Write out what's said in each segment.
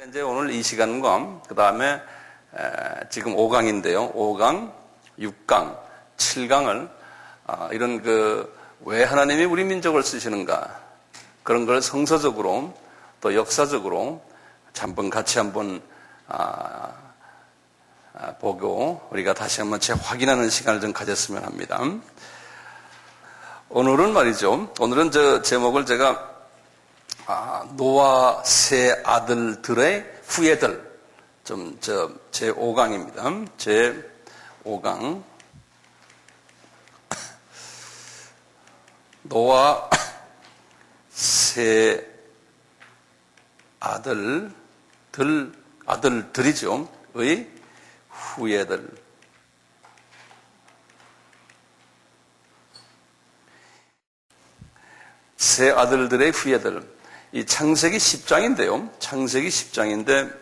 이제 오늘 이 시간과 그 다음에 지금 5강인데요. 5강, 6강, 7강을 이런 왜 하나님이 우리 민족을 쓰시는가 그런 걸 성서적으로 또 역사적으로 같이 한번 보고 우리가 다시 한번 재확인하는 시간을 좀 가졌으면 합니다. 오늘은 말이죠. 오늘은 저 제목을 제가 노아 세 아들들의 후예들 제 5강입니다. 제 5강 노아 세 아들들이죠. 의 후예들. 세 아들들의 후예들. 이 창세기 10장인데요. 창세기 10장인데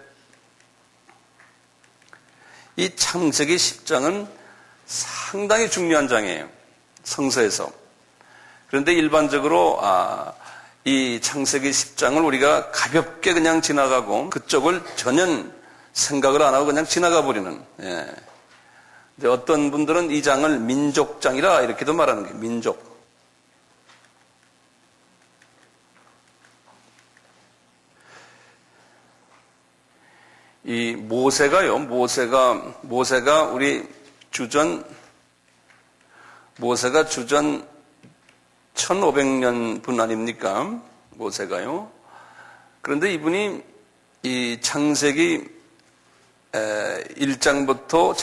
이 창세기 10장은 상당히 중요한 장이에요. 성서에서. 그런데 일반적으로 이 창세기 10장을 우리가 가볍게 그냥 지나가고 그쪽을 전혀 생각을 안 하고 그냥 지나가 버리는. 근데 어떤 분들은 이 장을 민족장이라 이렇게도 말하는 거예요. 민족. 이 모세가 우리 모세가 주전 1500년 분 아닙니까? 모세가요. 그런데 이분이 이 창세기 1장부터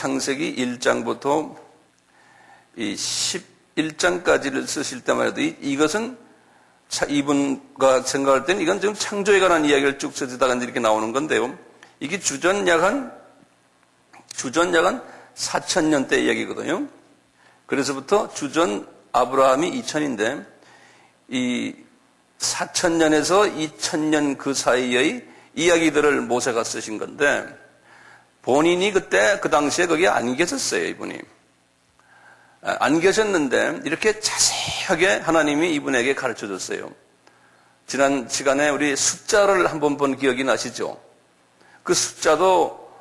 이 11장까지를 쓰실 때만 해도 이것은 이분과 생각할 때는 이건 지금 창조에 관한 이야기를 쭉 쓰다가 이렇게 나오는 건데요. 이게 주전 약 한 4,000년대 이야기거든요. 그래서부터 주전 아브라함이 2,000인데 이 4,000년에서 2,000년 그 사이의 이야기들을 모세가 쓰신 건데 본인이 그 당시에 거기에 안 계셨어요, 이분이. 안 계셨는데 이렇게 자세하게 하나님이 이분에게 가르쳐 줬어요. 지난 시간에 우리 숫자를 한번 본 기억이 나시죠? 그 숫자도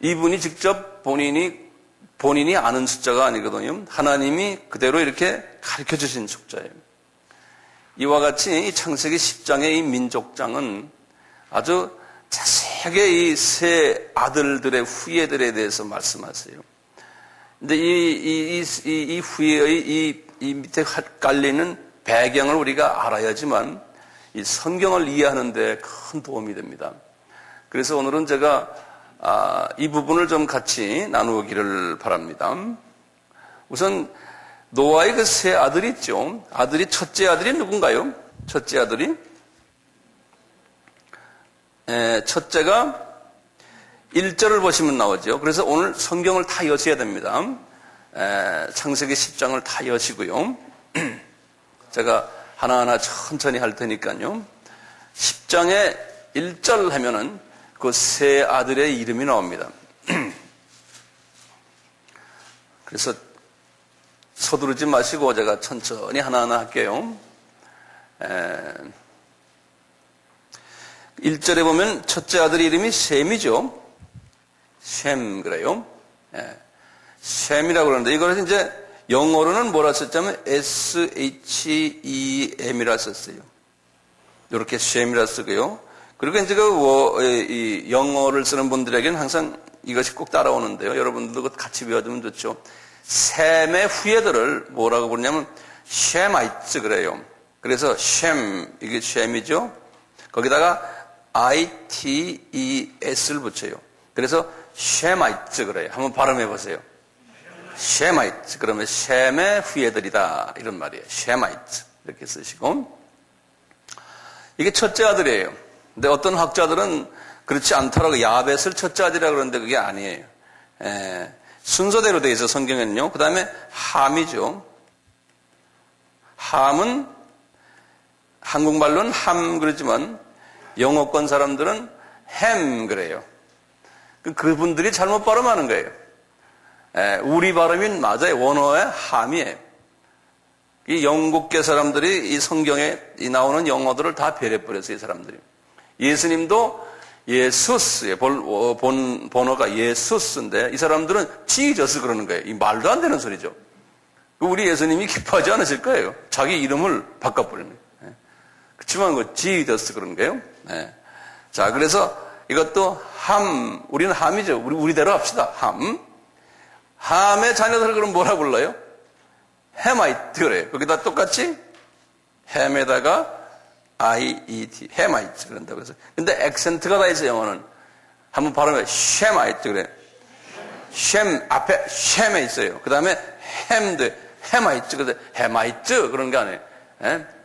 이분이 직접 본인이 아는 숫자가 아니거든요. 하나님이 그대로 이렇게 가르쳐 주신 숫자예요. 이와 같이 이 창세기 10장의 이 민족장은 아주 자세하게 이 세 아들들의 후예들에 대해서 말씀하세요. 근데 이 후예의 이 밑에 깔리는 배경을 우리가 알아야지만 이 성경을 이해하는 데 큰 도움이 됩니다. 그래서 오늘은 제가 이 부분을 좀 같이 나누기를 바랍니다. 우선 노아의 그 세 아들이 있죠. 첫째 아들이 누군가요? 첫째 아들이? 첫째가 1절을 보시면 나오죠. 그래서 오늘 성경을 다 여셔야 됩니다. 창세기 10장을 다 여시고요. 제가 하나하나 천천히 할 테니까요. 10장에 1절 하면은 그 세 아들의 이름이 나옵니다. 그래서 서두르지 마시고 제가 천천히 하나하나 할게요. 1절에 보면 첫째 아들 이름이 셈이죠. 셈 그래요. 셈이라고 그러는데 이걸 이제 영어로는 뭐라 썼냐면 SHEM이라 썼어요. 이렇게 셈이라 쓰고요. 그리고 이제 이 영어를 쓰는 분들에게는 항상 이것이 꼭 따라오는데요. 여러분들도 같이 외워두면 좋죠. 셈의 후예들을 뭐라고 부르냐면 쉐마이츠 그래요. 그래서 이게 셈이죠. 거기다가 ITES를 붙여요. 그래서 쉐마이츠 그래요. 한번 발음해 보세요. 쉐마이츠 그러면 셈의 후예들이다 이런 말이에요. 쉐마이츠 이렇게 쓰시고 이게 첫째 아들이에요. 근데 어떤 학자들은 그렇지 않더라고 야벳을 첫째 아들이라고 그러는데 그게 아니에요. 순서대로 되어 있어 성경에는요. 그 다음에 함이죠. 함은 한국말로는 함 그러지만 영어권 사람들은 햄 그래요. 그분들이 잘못 발음하는 거예요. 우리 발음인 맞아요. 원어의 함이에요. 이 영국계 사람들이 이 성경에 나오는 영어들을 다 배려버렸어요, 이 사람들이. 예수님도 예수스의 본어가 예수스인데 이 사람들은 지저스 그러는 거예요. 이 말도 안 되는 소리죠. 우리 예수님이 기뻐하지 않으실 거예요. 자기 이름을 바꿔버리는 거예요. 그렇지만 그 지저스 그런 거예요. 네. 자, 그래서 이것도 우리는 함이죠. 우리대로 합시다. 함의 자녀들 그럼 뭐라 불러요? 헤마이트 그래요. 거기다 똑같이 햄에다가 IET, 헤마이트 그런다고 해서. 근데 액센트가 다 있어요, 영어는. 한번 발음해. 쉐마이트 그래. 쉔, 앞에 쉔에 있어요. 그 다음에 햄도, 헤마이트, 그래서 헤마이트 그런 거 아니에요.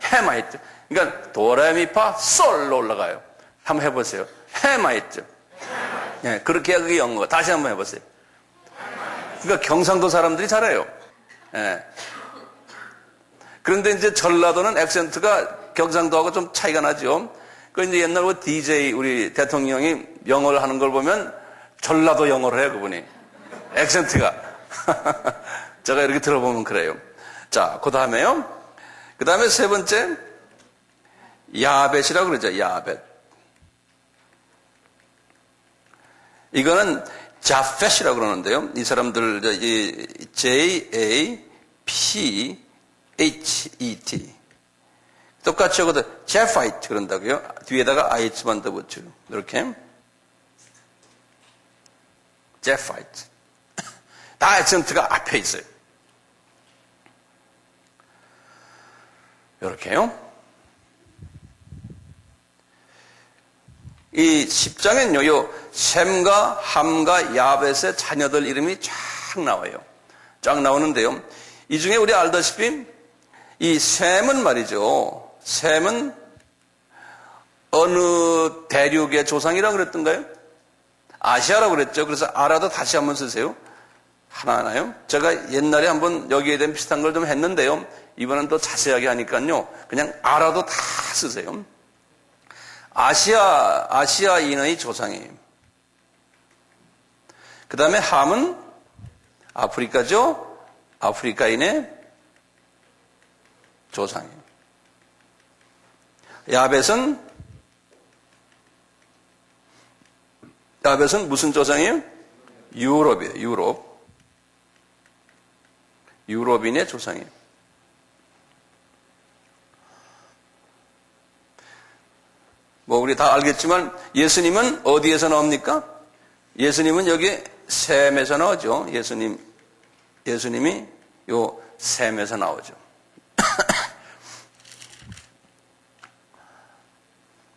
헤마이트. 그러니까 도레미파 솔로 올라가요. 한번 해보세요. 헤마이트. 예, 그렇게 해야 그게 영어가. 다시 한번 해보세요. 그러니까 경상도 사람들이 잘해요. 예. 그런데 이제 전라도는 액센트가 경상도하고 좀 차이가 나죠. 그 이제 옛날 그 DJ 우리 대통령이 영어를 하는 걸 보면 전라도 영어를 해요, 그분이. 액센트가. 제가 이렇게 들어보면 그래요. 자, 그 다음에요. 그 다음에 세 번째, 야벳이라고 그러죠, 야벳. 이거는 자펫이라고 그러는데요. 이 사람들, JAPHET. 똑같이 하거든. 제파이트 그런다고요. 뒤에다가 IH만 더 붙여요. 이렇게. 제파이트. 다 액센트가 앞에 있어요. 이렇게요. 이 10장엔요, 요 셈과 함과 야벳의 자녀들 이름이 쫙 나와요. 쫙 나오는데요. 이 중에 우리 알다시피 이 셈은 말이죠. 셈은 어느 대륙의 조상이라고 그랬던가요? 아시아라고 그랬죠. 그래서 알아도 다시 한번 쓰세요. 하나하나요. 제가 옛날에 한번 여기에 대한 비슷한 걸 좀 했는데요. 이번엔 또 자세하게 하니까요. 그냥 알아도 다 쓰세요. 아시아인의 조상이에요. 그 다음에 함은 아프리카죠. 아프리카인의 조상이에요. 야벳은 무슨 조상이에요? 유럽이에요. 유럽인의 조상이에요. 뭐 우리 다 알겠지만 예수님은 어디에서 나옵니까? 예수님은 여기 셈에서 나오죠. 예수님이 요 셈에서 나오죠.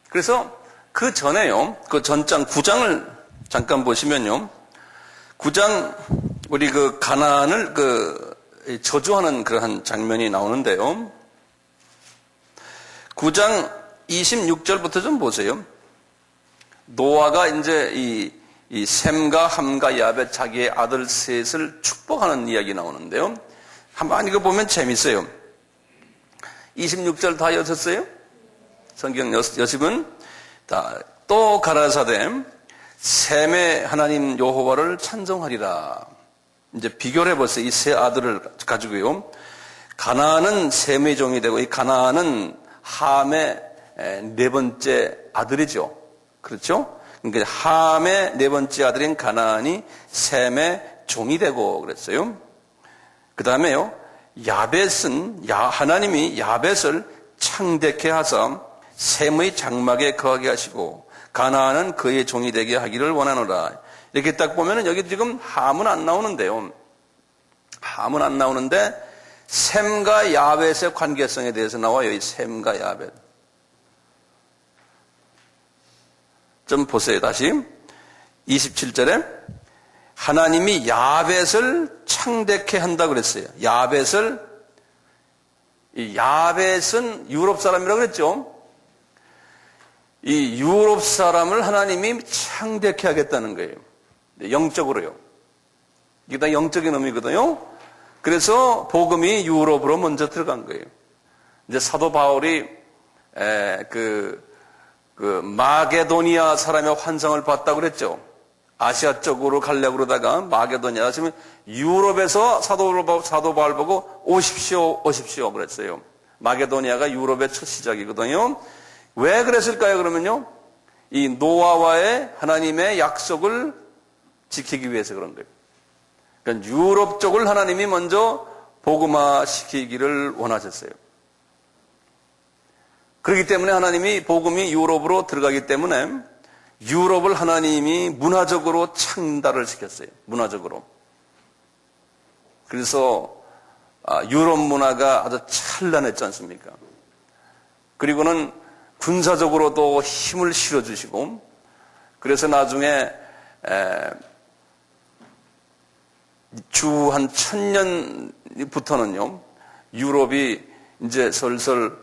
그래서 그 전에요. 그 전장 9장을 잠깐 보시면요. 9장 우리 그 가나안을 저주하는 그러한 장면이 나오는데요. 9장 26절부터 좀 보세요. 노아가 이제 이 셈과 함과 야벳 자기의 아들 셋을 축복하는 이야기 나오는데요. 한번 이거 보면 재밌어요. 26절 다 여셨어요? 성경 여십은 또 가라사대 셈의 하나님 여호와를 찬송하리라. 이제 비교를 해보세요. 이 세 아들을 가지고요. 가나안은 셈의 종이 되고 이 가나안은 함의 네 번째 아들이죠. 그렇죠? 그러니까 함의 네 번째 아들인 가나안이 셈의 종이 되고 그랬어요. 그 다음에요. 야벳은 하나님이 야벳을 창대케 하사 셈의 장막에 거하게 하시고 가나안은 그의 종이 되게 하기를 원하노라. 이렇게 딱 보면은 여기 지금 함은 안 나오는데요. 함은 안 나오는데 셈과 야벳의 관계성에 대해서 나와요. 이 셈과 야벳. 좀 보세요. 다시 27절에 하나님이 야벳을 창대케 한다 그랬어요. 야벳은 유럽 사람이라고 그랬죠. 이 유럽 사람을 하나님이 창대케 하겠다는 거예요. 영적으로요. 이게 다 영적인 의미거든요. 그래서 복음이 유럽으로 먼저 들어간 거예요. 이제 사도 바울이 마게도니아 사람의 환상을 봤다고 그랬죠. 아시아 쪽으로 가려고 그러다가 마게도니아 지금 유럽에서 사도 바울 보고 오십시오 그랬어요. 마게도니아가 유럽의 첫 시작이거든요. 왜 그랬을까요? 그러면요. 이 노아와의 하나님의 약속을 지키기 위해서 그런 거예요. 그러니까 유럽 쪽을 하나님이 먼저 복음화시키기를 원하셨어요. 그렇기 때문에 하나님이 복음이 유럽으로 들어가기 때문에 유럽을 하나님이 문화적으로 창달을 시켰어요. 문화적으로. 그래서 유럽 문화가 아주 찬란했지 않습니까? 그리고는 군사적으로도 힘을 실어주시고, 그래서 나중에 주 한 1000년부터는요, 유럽이 이제 슬슬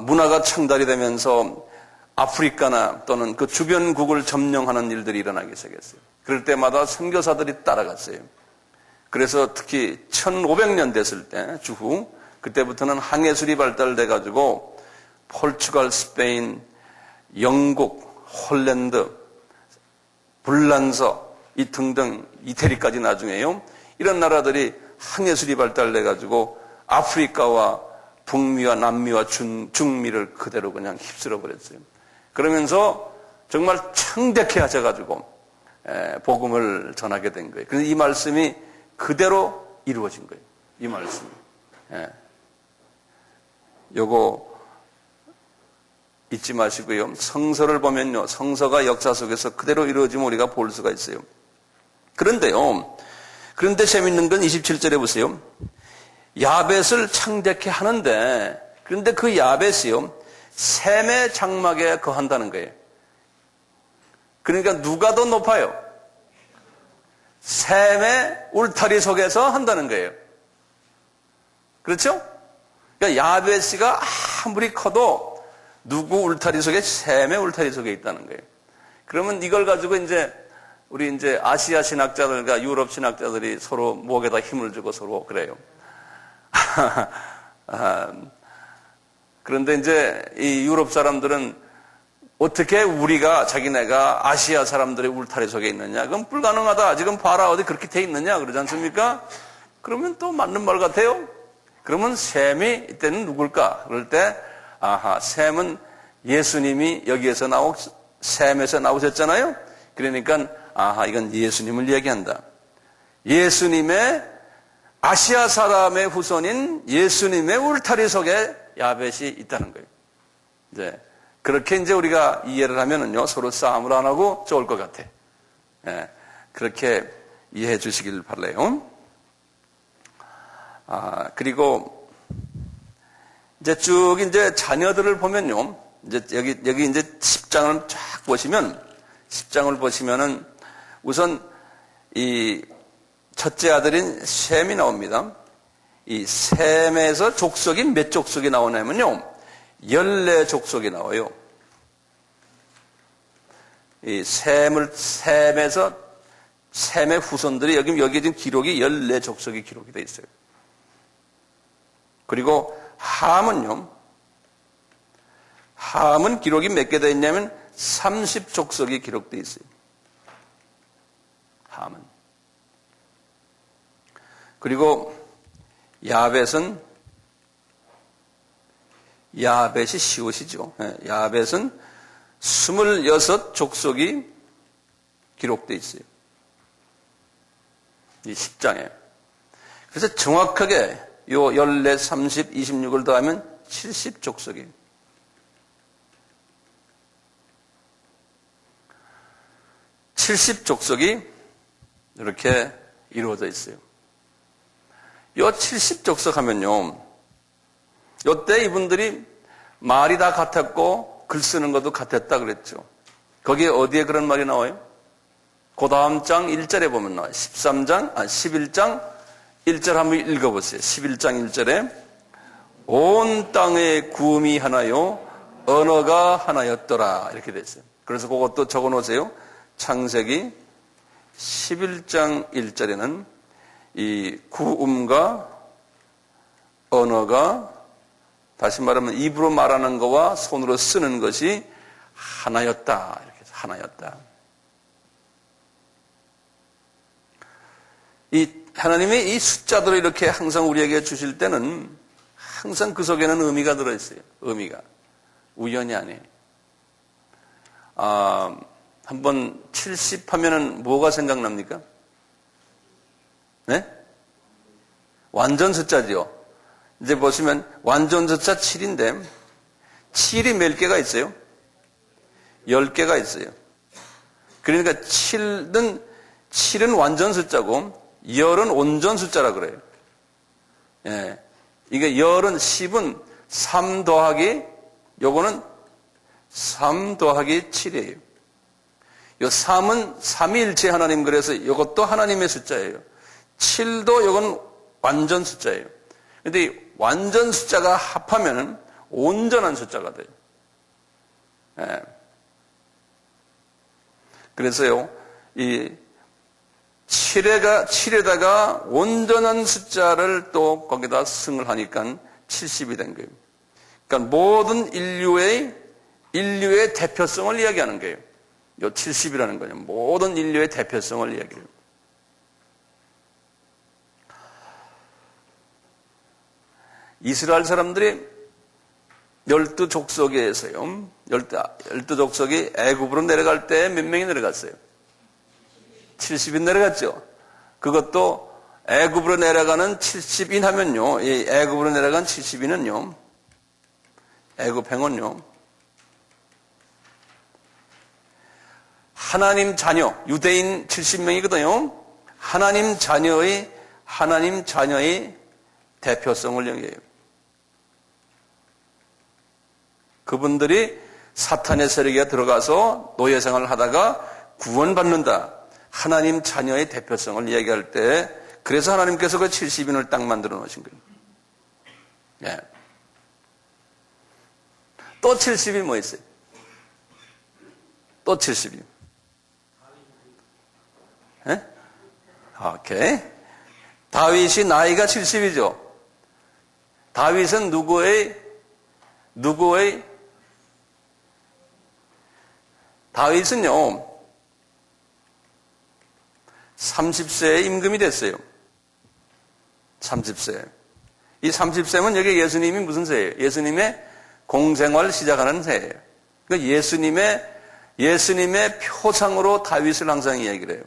문화가 창달이 되면서 아프리카나 또는 그 주변국을 점령하는 일들이 일어나기 시작했어요. 그럴 때마다 선교사들이 따라갔어요. 그래서 특히 1500년 됐을 때 주후 그때부터는 항해술이 발달돼 가지고 포르투갈, 스페인, 영국, 홀랜드, 불란서 이 등등 이태리까지 나중에요. 이런 나라들이 항해술이 발달돼 가지고 아프리카와 북미와 남미와 중미를 그대로 그냥 휩쓸어 버렸어요. 그러면서 정말 창대케 하셔가지고 복음을 전하게 된 거예요. 그래서 이 말씀이 그대로 이루어진 거예요. 이 말씀이. 요거 잊지 마시고요. 성서를 보면요. 성서가 역사 속에서 그대로 이루어지면 우리가 볼 수가 있어요. 그런데요. 그런데 재밌는 건 27절에 보세요. 야벳을 창대케 하는데, 그런데 그 야벳이요. 셈의 장막에 거한다는 거예요. 그러니까 누가 더 높아요? 셈의 울타리 속에서 한다는 거예요. 그렇죠? 그러니까 야벳이가 아무리 커도 누구 울타리 속에? 셈의 울타리 속에 있다는 거예요. 그러면 이걸 가지고 우리 아시아 신학자들과 유럽 신학자들이 서로 목에다 힘을 주고 서로 그래요. 그런데 이 유럽 사람들은 어떻게 우리가 자기네가 아시아 사람들의 울타리 속에 있느냐? 그건 불가능하다. 지금 봐라 어디 그렇게 돼 있느냐? 그러지 않습니까? 그러면 또 맞는 말 같아요. 그러면 셈이 이때는 누굴까? 그럴 때 셈은 예수님이 여기에서 셈에서 나오셨잖아요. 그러니까 이건 예수님을 얘기한다. 예수님의 아시아 사람의 후손인 예수님의 울타리 속에 야벳이 있다는 거예요. 그렇게 우리가 이해를 하면은요, 서로 싸움을 안 하고 좋을 것 같아. 그렇게 이해해 주시길 바라요. 그리고 쭉 자녀들을 보면요, 여기 10장을 쫙 보시면, 10장을 보시면은 우선 이 첫째 아들인 셈이 나옵니다. 이 셈에서 족속이 몇 족속이 나오냐면요, 14족속이 나와요. 이 셈의 후손들이 여기 지금 기록이 14족속이 기록이 되어 있어요. 그리고 함은 기록이 몇 개 되어 있냐면 30족속이 기록되어 있어요. 함은. 그리고 야벳이 시옷이죠. 야벳은 26족속이 기록되어 있어요. 이 10장에. 그래서 정확하게 요 14, 30, 26을 더하면 70족속이에요. 70족속이 이렇게 이루어져 있어요. 요 70족속 하면요, 요때 이분들이 말이 다 같았고 글 쓰는 것도 같았다 그랬죠. 거기에 어디에 그런 말이 나와요? 그 다음 장 1절에 보면 나와요. 11장 1절 한번 읽어보세요. 11장 1절에 온 땅에 구음이 하나요 언어가 하나였더라 이렇게 됐어요. 그래서 그것도 적어놓으세요. 창세기 11장 1절에는 이 구음과 언어가, 다시 말하면 입으로 말하는 것과 손으로 쓰는 것이 하나였다. 이렇게 해서 하나였다. 이 하나님이 이 숫자들을 이렇게 항상 우리에게 주실 때는 항상 그 속에는 의미가 들어있어요. 의미가. 우연이 아니에요. 한번 70 하면은 뭐가 생각납니까? 네? 완전 숫자지요. 이제 보시면 완전 숫자 7인데 7이 몇 개가 있어요? 10개가 있어요. 그러니까 7은 완전 숫자고 10은 온전 숫자라 그래요. 예. 이게 10은 10은 3 더하기 요거는 3 더하기 7이에요. 요 3은 삼위일체 하나님, 그래서 이것도 하나님의 숫자예요. 7도 이건 완전 숫자예요. 근데 이 완전 숫자가 합하면 온전한 숫자가 돼요. 예. 그래서요, 이 7에다가 온전한 숫자를 또 거기다 승을 하니까 70이 된 거예요. 그러니까 모든 인류의 대표성을 이야기하는 거예요. 요 70이라는 거죠. 모든 인류의 대표성을 이야기해요. 이스라엘 사람들이 12족속에서요. 12족속이 애굽으로 내려갈 때 몇 명이 내려갔어요? 70인 내려갔죠. 그것도 애굽으로 내려가는 70인 하면요. 이 애굽으로 내려간 70인은요. 애굽 행원요. 하나님 자녀, 유대인 70명이거든요. 하나님 자녀의 대표성을 얘기해요. 그분들이 사탄의 세력에 들어가서 노예 생활을 하다가 구원받는다. 하나님 자녀의 대표성을 얘기할 때, 그래서 하나님께서 그 70인을 딱 만들어 놓으신 거예요. 예. 또 70이 뭐 있어요? 또 70이. 예? 오케이. 다윗이 나이가 70이죠. 다윗은 다윗은요, 30세에 임금이 됐어요. 30세. 이 30세면 여기 예수님이 무슨 세예요? 예수님의 공생활 시작하는 세예요. 그러니까 예수님의 표상으로 다윗을 항상 이야기를 해요.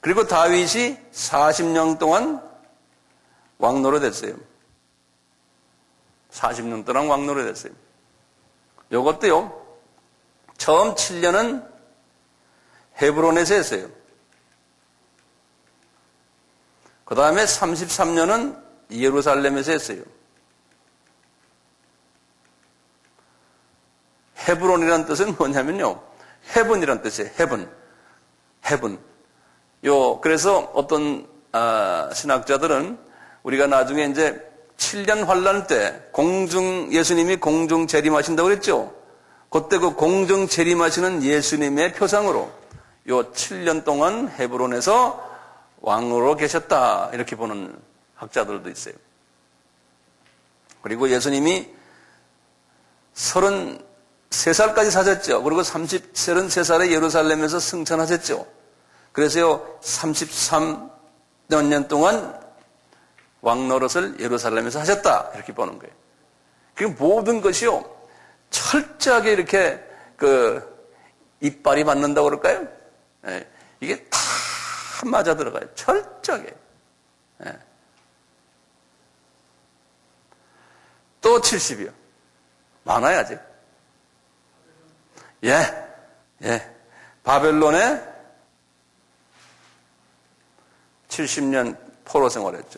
그리고 다윗이 40년 동안 왕노릇했어요. 40년 동안 왕노릇했어요. 이것도요, 처음 7년은 헤브론에서 했어요. 그 다음에 33년은 예루살렘에서 했어요. 헤브론이라는 뜻은 뭐냐면요, 헤븐이라는 뜻이에요. 헤븐. 그래서 어떤 신학자들은 우리가 나중에 이제 7년 환란 때 예수님이 공중 재림하신다고 그랬죠. 그때 그 공중 재림하시는 예수님의 표상으로 요 7년 동안 헤브론에서 왕으로 계셨다, 이렇게 보는 학자들도 있어요. 그리고 예수님이 33살까지 사셨죠. 그리고 33살에 예루살렘에서 승천하셨죠. 그래서요, 33년 동안 왕노릇을 예루살렘에서 하셨다, 이렇게 보는 거예요. 그 모든 것이요, 철저하게 이렇게 이빨이 맞는다고 그럴까요? 네, 이게 다 맞아 들어가요. 철저하게. 네. 또 70이요. 많아요, 아직. 예. 바벨론에 70년 포로 생활했죠.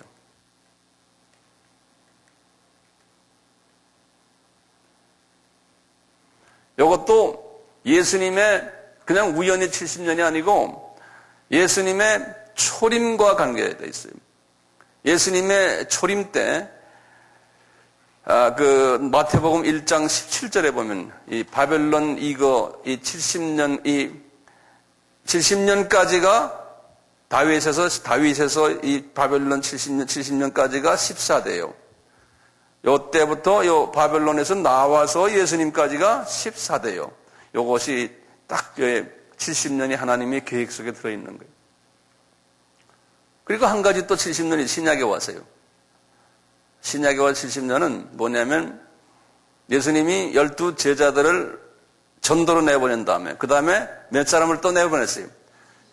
이것도 예수님의 그냥 우연히 70년이 아니고 예수님의 초림과 관계되어 있어요. 예수님의 초림 때, 마태복음 1장 17절에 보면, 이 바벨론 이 70년까지가 다윗에서 이 바벨론 70년까지가 14대예요. 요때부터 요 바벨론에서 나와서 예수님까지가 14대예요. 요것이 딱 70년이 하나님의 계획 속에 들어있는 거예요. 그리고 한 가지 또 70년이 신약에 와서요. 신약에 와 70년은 뭐냐면 예수님이 12 제자들을 전도로 내보낸 다음에 그 다음에 몇 사람을 또 내보냈어요?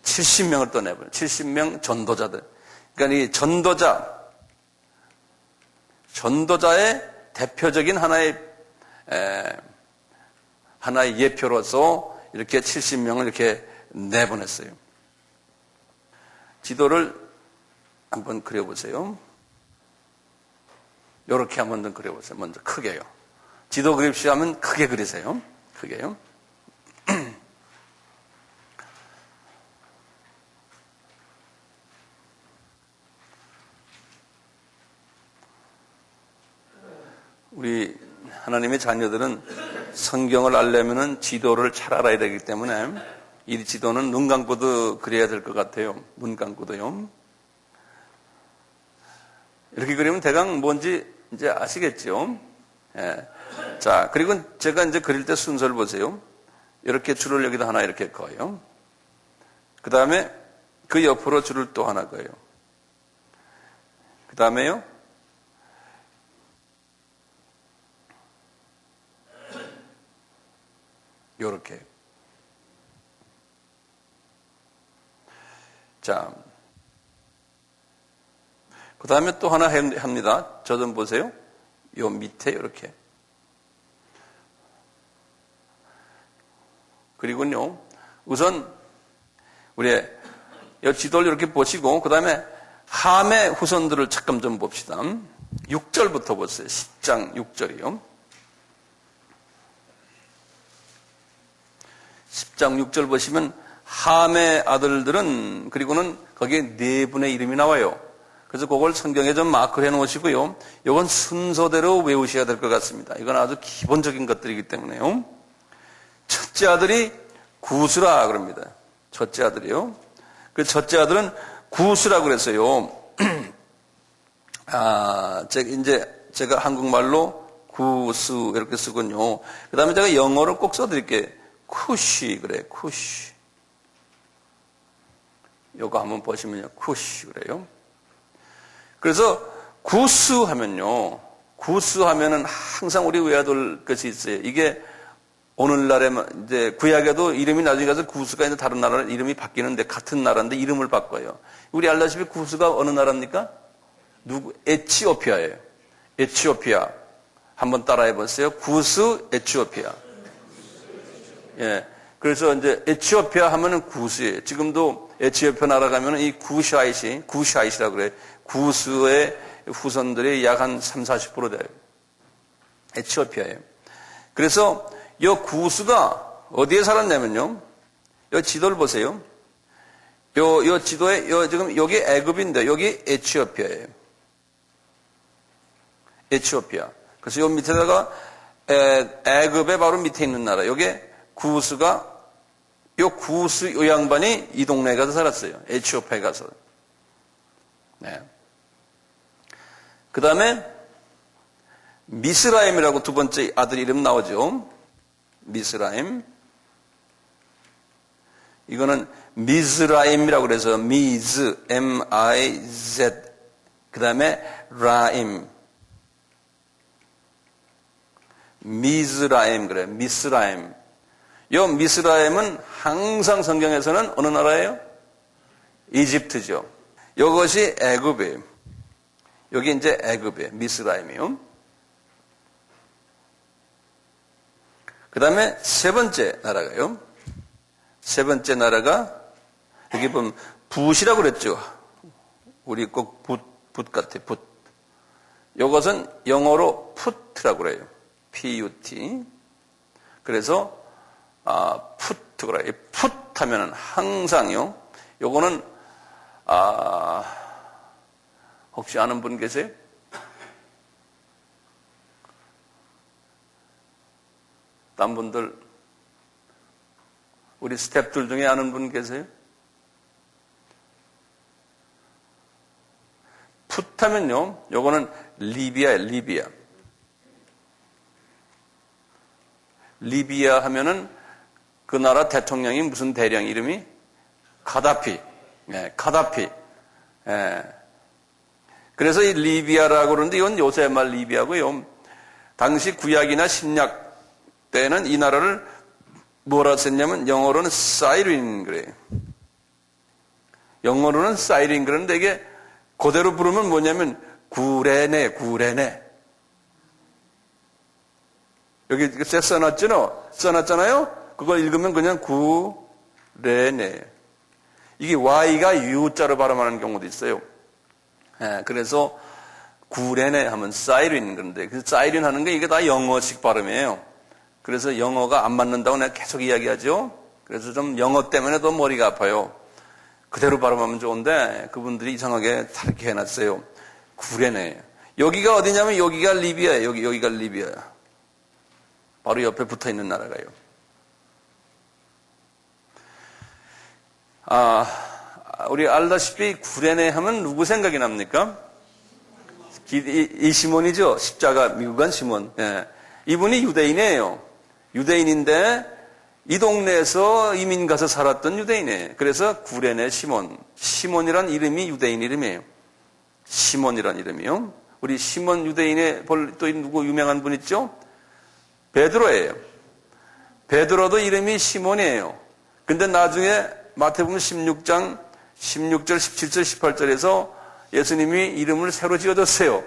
70명을 또 내보냈어요. 70명 전도자들. 그러니까 이 전도자의 대표적인 하나의 예표로서 이렇게 70명을 이렇게 내보냈어요. 지도를 한번 그려보세요. 이렇게 한번 그려보세요. 먼저 크게요. 지도 그립시오 하면 크게 그리세요. 크게요. 우리 하나님의 자녀들은 성경을 알려면 지도를 잘 알아야 되기 때문에 이 지도는 눈 감고도 그려야 될 것 같아요. 눈 감고도요. 이렇게 그리면 대강 뭔지 이제 아시겠죠? 예. 자, 그리고 제가 이제 그릴 때 순서를 보세요. 이렇게 줄을 여기다 하나 이렇게 그어요. 그 다음에 그 옆으로 줄을 또 하나 그어요. 그 다음에요. 요렇게. 자, 그 다음에 또 하나 합니다. 저 좀 보세요. 요 밑에 이렇게. 그리고요, 우선 우리 이 지도를 이렇게 보시고 그 다음에 함의 후손들을 잠깐 좀 봅시다. 6절부터 보세요. 10장 6절이요. 10장 6절 보시면 함의 아들들은 그리고는 거기에 네 분의 이름이 나와요. 그래서 그걸 성경에 좀 마크를 해놓으시고요. 이건 순서대로 외우셔야 될 것 같습니다. 이건 아주 기본적인 것들이기 때문에요. 첫째 아들이 구스라 그럽니다. 첫째 아들이요. 그 첫째 아들은 구스라 그랬어요. 제가 한국말로 구스 이렇게 쓰군요. 그 다음에 제가 영어로 꼭 써드릴게요. 쿠시 그래, 쿠시. 요거 한번 보시면요. 쿠시 그래요. 그래서 구스 하면요. 구스 하면은 항상 우리 외워야 될 것이 있어요. 이게 오늘날에 이제 구약에도 이름이 나중에 가서 구스가 이제 다른 나라 이름이 바뀌는데 같은 나라인데 이름을 바꿔요. 우리 알다시피 구스가 어느 나라입니까? 에티오피아예요. 에티오피아. 한번 따라해 보세요. 구스 에티오피아. 예. 그래서 이제 에티오피아 하면은 구스예요. 지금도 에티오피아 나라 가면은 이 구샤이시라고 그래요. 구스의 후손들이 약 한 30-40% 돼요. 에티오피아예요. 그래서 이 구스가 어디에 살았냐면요. 이 지도를 보세요. 요 지도에 지금 여기 애굽인데 여기 에티오피아예요. 에티오피아. 그래서 요 밑에다가 애굽의 바로 밑에 있는 나라. 요게 구스가 요 구스 요 양반이 이 동네에 가서 살았어요. 에티오피아에 가서. 네. 그 다음에 미스라임이라고 두 번째 아들 이름 나오죠. 미스라임. 이거는 미즈라임이라고 그래서 미즈, M-I-Z. 그 다음에 라임. 미즈라임 그래. 미스라임. 요 미스라임은 항상 성경에서는 어느 나라예요? 이집트죠. 이것이 애굽이에요. 여기 이제 애굽이에요. 미스라임이요. 그 다음에 세 번째 나라가요. 세 번째 나라가 여기 보면 붓이라고 그랬죠. 우리 꼭 붓 같아. 붓. 이것은 영어로 푸트라고 그래요. P-U-T. 그래서 푸트 그래요. 풋 하면은 항상요. 요거는 혹시 아는 분 계세요? 딴 분들 우리 스태프들 중에 아는 분 계세요? 풋 하면요. 요거는 리비아예요. 리비아. 리비아 하면은 그 나라 대통령이 무슨 대령 이름이? 카다피. 예, 카다피. 예. 그래서 이 리비아라고 그러는데 이건 요새 말 리비아고요. 당시 구약이나 신약 때는 이 나라를 뭐라 썼냐면 영어로는 사이린 그래요. 영어로는 사이린 그런데 이게 그대로 부르면 뭐냐면 구레네. 여기 써놨잖아요? 그걸 읽으면 그냥 구레네. 이게 Y가 U자로 발음하는 경우도 있어요. 그래서 구레네 하면 사이린 그런데 그 사이린 하는 게 이게 다 영어식 발음이에요. 그래서 영어가 안 맞는다고 내가 계속 이야기하죠. 그래서 좀 영어 때문에 더 머리가 아파요. 그대로 발음하면 좋은데 그분들이 이상하게 다르게 해놨어요. 구레네. 여기가 어디냐면 여기가 리비아예요. 여기가 리비아야. 바로 옆에 붙어있는 나라가요. 우리 알다시피 구레네 하면 누구 생각이 납니까? 이 시몬이죠. 십자가 미국 간 시몬. 예. 이분이 유대인이에요. 유대인인데 이 동네에서 이민 가서 살았던 유대인이에요. 그래서 구레네 시몬. 시몬이란 이름이 유대인 이름이에요. 시몬이란 이름이요. 우리 시몬 유대인의 또 누구 유명한 분 있죠? 베드로예요. 베드로도 이름이 시몬이에요. 근데 나중에 마태복음 16장 16절, 17절, 18절에서 예수님이 이름을 새로 지어줬어요.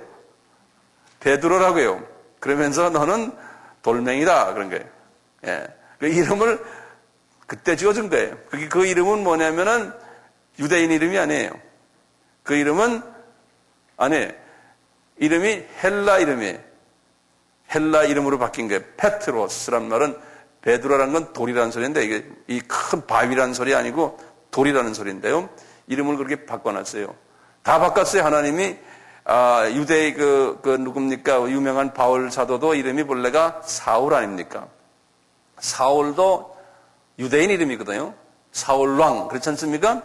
베드로라고요. 그러면서 너는 돌멩이다 그런 거예요. 예. 그 이름을 그때 지어준 거예요. 그 이름은 뭐냐면은 유대인 이름이 아니에요. 그 이름은 아니에요. 이름이 헬라 이름이에요. 헬라 이름으로 바뀐 거예요. 페트로스란 말은 베드로라는 건 돌이라는 소리인데 이게 이 큰 바위라는 소리 아니고 돌이라는 소리인데요. 이름을 그렇게 바꿔놨어요. 다 바꿨어요. 하나님이 유대의 그 누굽니까? 유명한 바울 사도도 이름이 본래가 사울 아닙니까? 사울도 유대인 이름이거든요. 사울왕 그렇지 않습니까?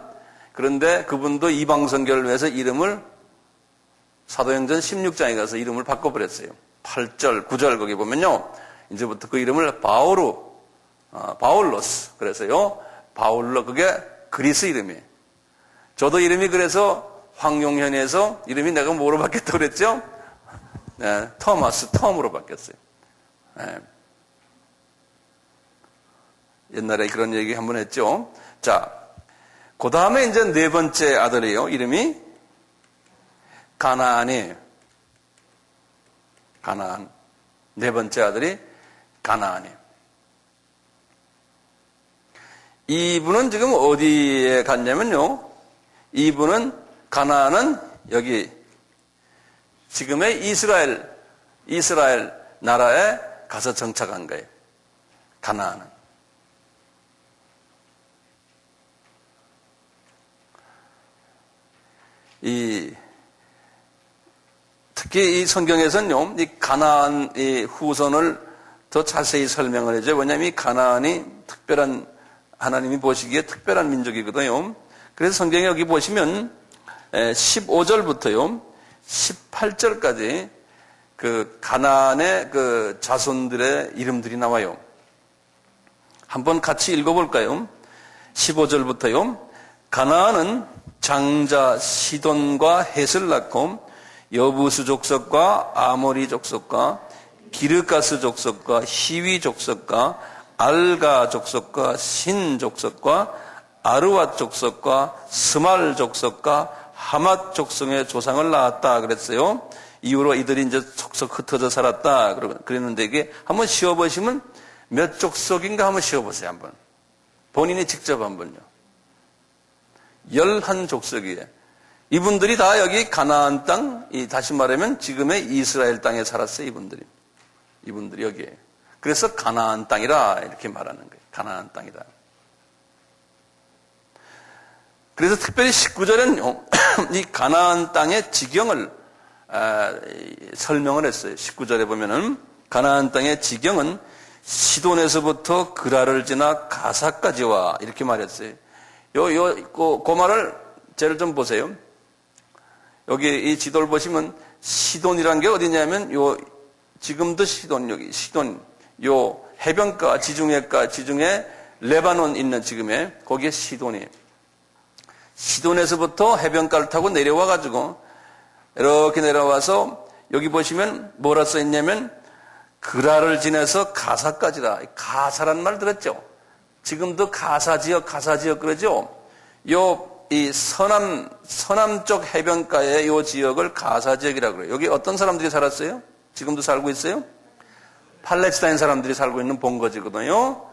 그런데 그분도 이방 선교를 위해서 이름을 사도행전 16장에 가서 이름을 바꿔버렸어요. 8절, 9절 거기 보면요. 이제부터 그 이름을 바울로스. 그래서요. 바울로 그게 그리스 이름이에요. 저도 이름이 그래서 황용현에서 이름이 내가 뭐로 바뀌었다고 그랬죠? 네, 텀으로 바뀌었어요. 네. 옛날에 그런 얘기 한번 했죠. 자, 그 다음에 이제 네 번째 아들이에요. 이름이 가나안이에요. 가나안. 네 번째 아들이 가나안이에요. 이분은 지금 어디에 갔냐면요. 이분은 가나안은 여기 지금의 이스라엘 나라에 가서 정착한 거예요. 가나안은. 특히 이 성경에서는요, 이 가나안 이 후손을 더 자세히 설명을 해줘요. 왜냐하면 이 가나안이 특별한, 하나님이 보시기에 특별한 민족이거든요. 그래서 성경에 여기 보시면 15절부터요, 18절까지 그 가나안의 그 자손들의 이름들이 나와요. 한번 같이 읽어볼까요? 15절부터요. 가나안은 장자 시돈과 헷을 낳고 여부스 족속과 아모리 족속과 기르가스 족속과 히위 족속과 알가 족속과 신 족속과 아르왓 족속과 스말 족속과 하맛 족속의 조상을 낳았다 그랬어요. 이후로 이들이 이제 족속 흩어져 살았다 그랬는데 이게 한번 쉬어보시면 몇 족속인가 한번 쉬어보세요. 한번 본인이 직접 한번요. 11족속이에요. 이분들이 다 여기 가나안 땅, 다시 말하면 지금의 이스라엘 땅에 살았어요. 이분들이 여기에. 그래서 가나안 땅이라 이렇게 말하는 거예요. 가나안 땅이다. 그래서 특별히 19절은 이 가나안 땅의 지경을 설명을 했어요. 19절에 보면은 가나안 땅의 지경은 시돈에서부터 그라를 지나 가사까지와 이렇게 말했어요. 그 말을 제를 좀 보세요. 여기 이 지도를 보시면 시돈이란 게 어디냐면 지금도 여기 시돈 해변가 지중해 레바논 있는 지금에 거기에 시돈이에요. 시돈에서부터 해변가를 타고 내려와 가지고 이렇게 내려와서 여기 보시면 뭐라 써 있냐면 그라를 지나서 가사까지라. 가사란 말 들었죠? 지금도 가사지역 그러죠? 이 서남쪽 해변가의 요 지역을 가사지역이라고 그래요. 여기 어떤 사람들이 살았어요? 지금도 살고 있어요? 팔레스타인 사람들이 살고 있는 본거지거든요.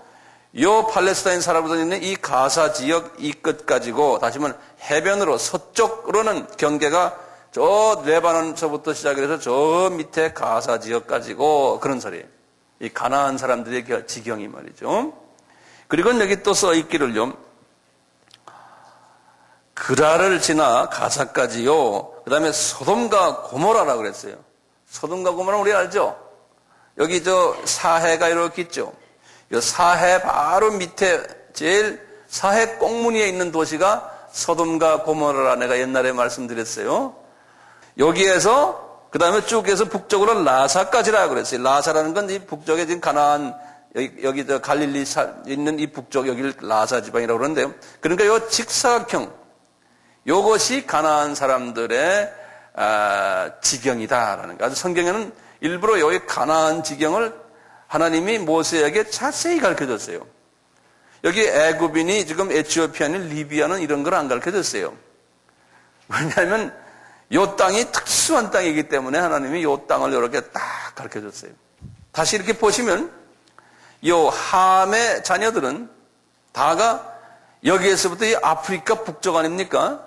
요 팔레스타인 사람들이 있는 이 가사 지역 이 끝까지고, 다시 말하면 해변으로 서쪽으로는 경계가 저 레바논서부터 시작해서 저 밑에 가사 지역까지고, 그런 소리예요. 이 가나안 사람들의 지경이 말이죠. 그리고 여기 또 써 있기를요, 그라를 지나 가사까지요, 그 다음에 소돔과 고모라라고 그랬어요. 소돔과 고모라 우리 알죠? 여기 저 사해가 이렇게 있죠. 이 사해 바로 밑에 제일 사해 꽁무니에 있는 도시가 소돔과 고모라라 내가 옛날에 말씀드렸어요. 여기에서 그 다음에 쭉 해서 북쪽으로 라사까지라고 그랬어요. 라사라는 건 이 북쪽에 지금 가나안 여기 저 갈릴리 있는 이 북쪽 여기를 라사 지방이라고 그러는데요. 그러니까 요 직사각형 요것이 가나안 사람들의 지경이다라는 거. 아주 성경에는 일부러 여기 가나안 지경을 하나님이 모세에게 자세히 가르쳐줬어요. 여기 애굽인이 지금 에티오피아는 리비아는 이런 걸 안 가르쳐줬어요. 왜냐하면 요 땅이 특수한 땅이기 때문에 하나님이 요 땅을 이렇게 딱 가르쳐줬어요. 다시 이렇게 보시면 요 함의 자녀들은 다가 여기에서부터 이 아프리카 북쪽 아닙니까?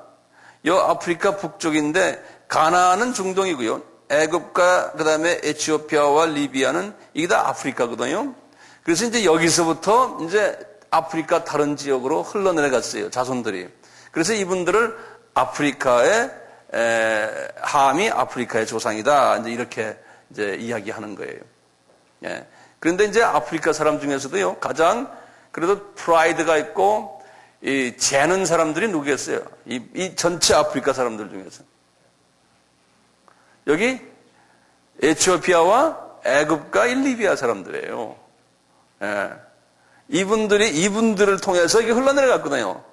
요 아프리카 북쪽인데 가나안은 중동이고요. 애굽과 그 다음에 에티오피아와 리비아는 이게 다 아프리카거든요. 그래서 이제 여기서부터 이제 아프리카 다른 지역으로 흘러내려갔어요. 자손들이. 그래서 이분들을 아프리카의 함이 아프리카의 조상이다. 이제 이렇게 이제 이야기하는 거예요. 예. 그런데 이제 아프리카 사람 중에서도요, 가장 그래도 프라이드가 있고 이 재는 사람들이 누구겠어요? 이 전체 아프리카 사람들 중에서. 여기 에티오피아와 애굽과 리비아 사람들이에요. 예. 이분들을 통해서 이게 흘러내려갔거든요.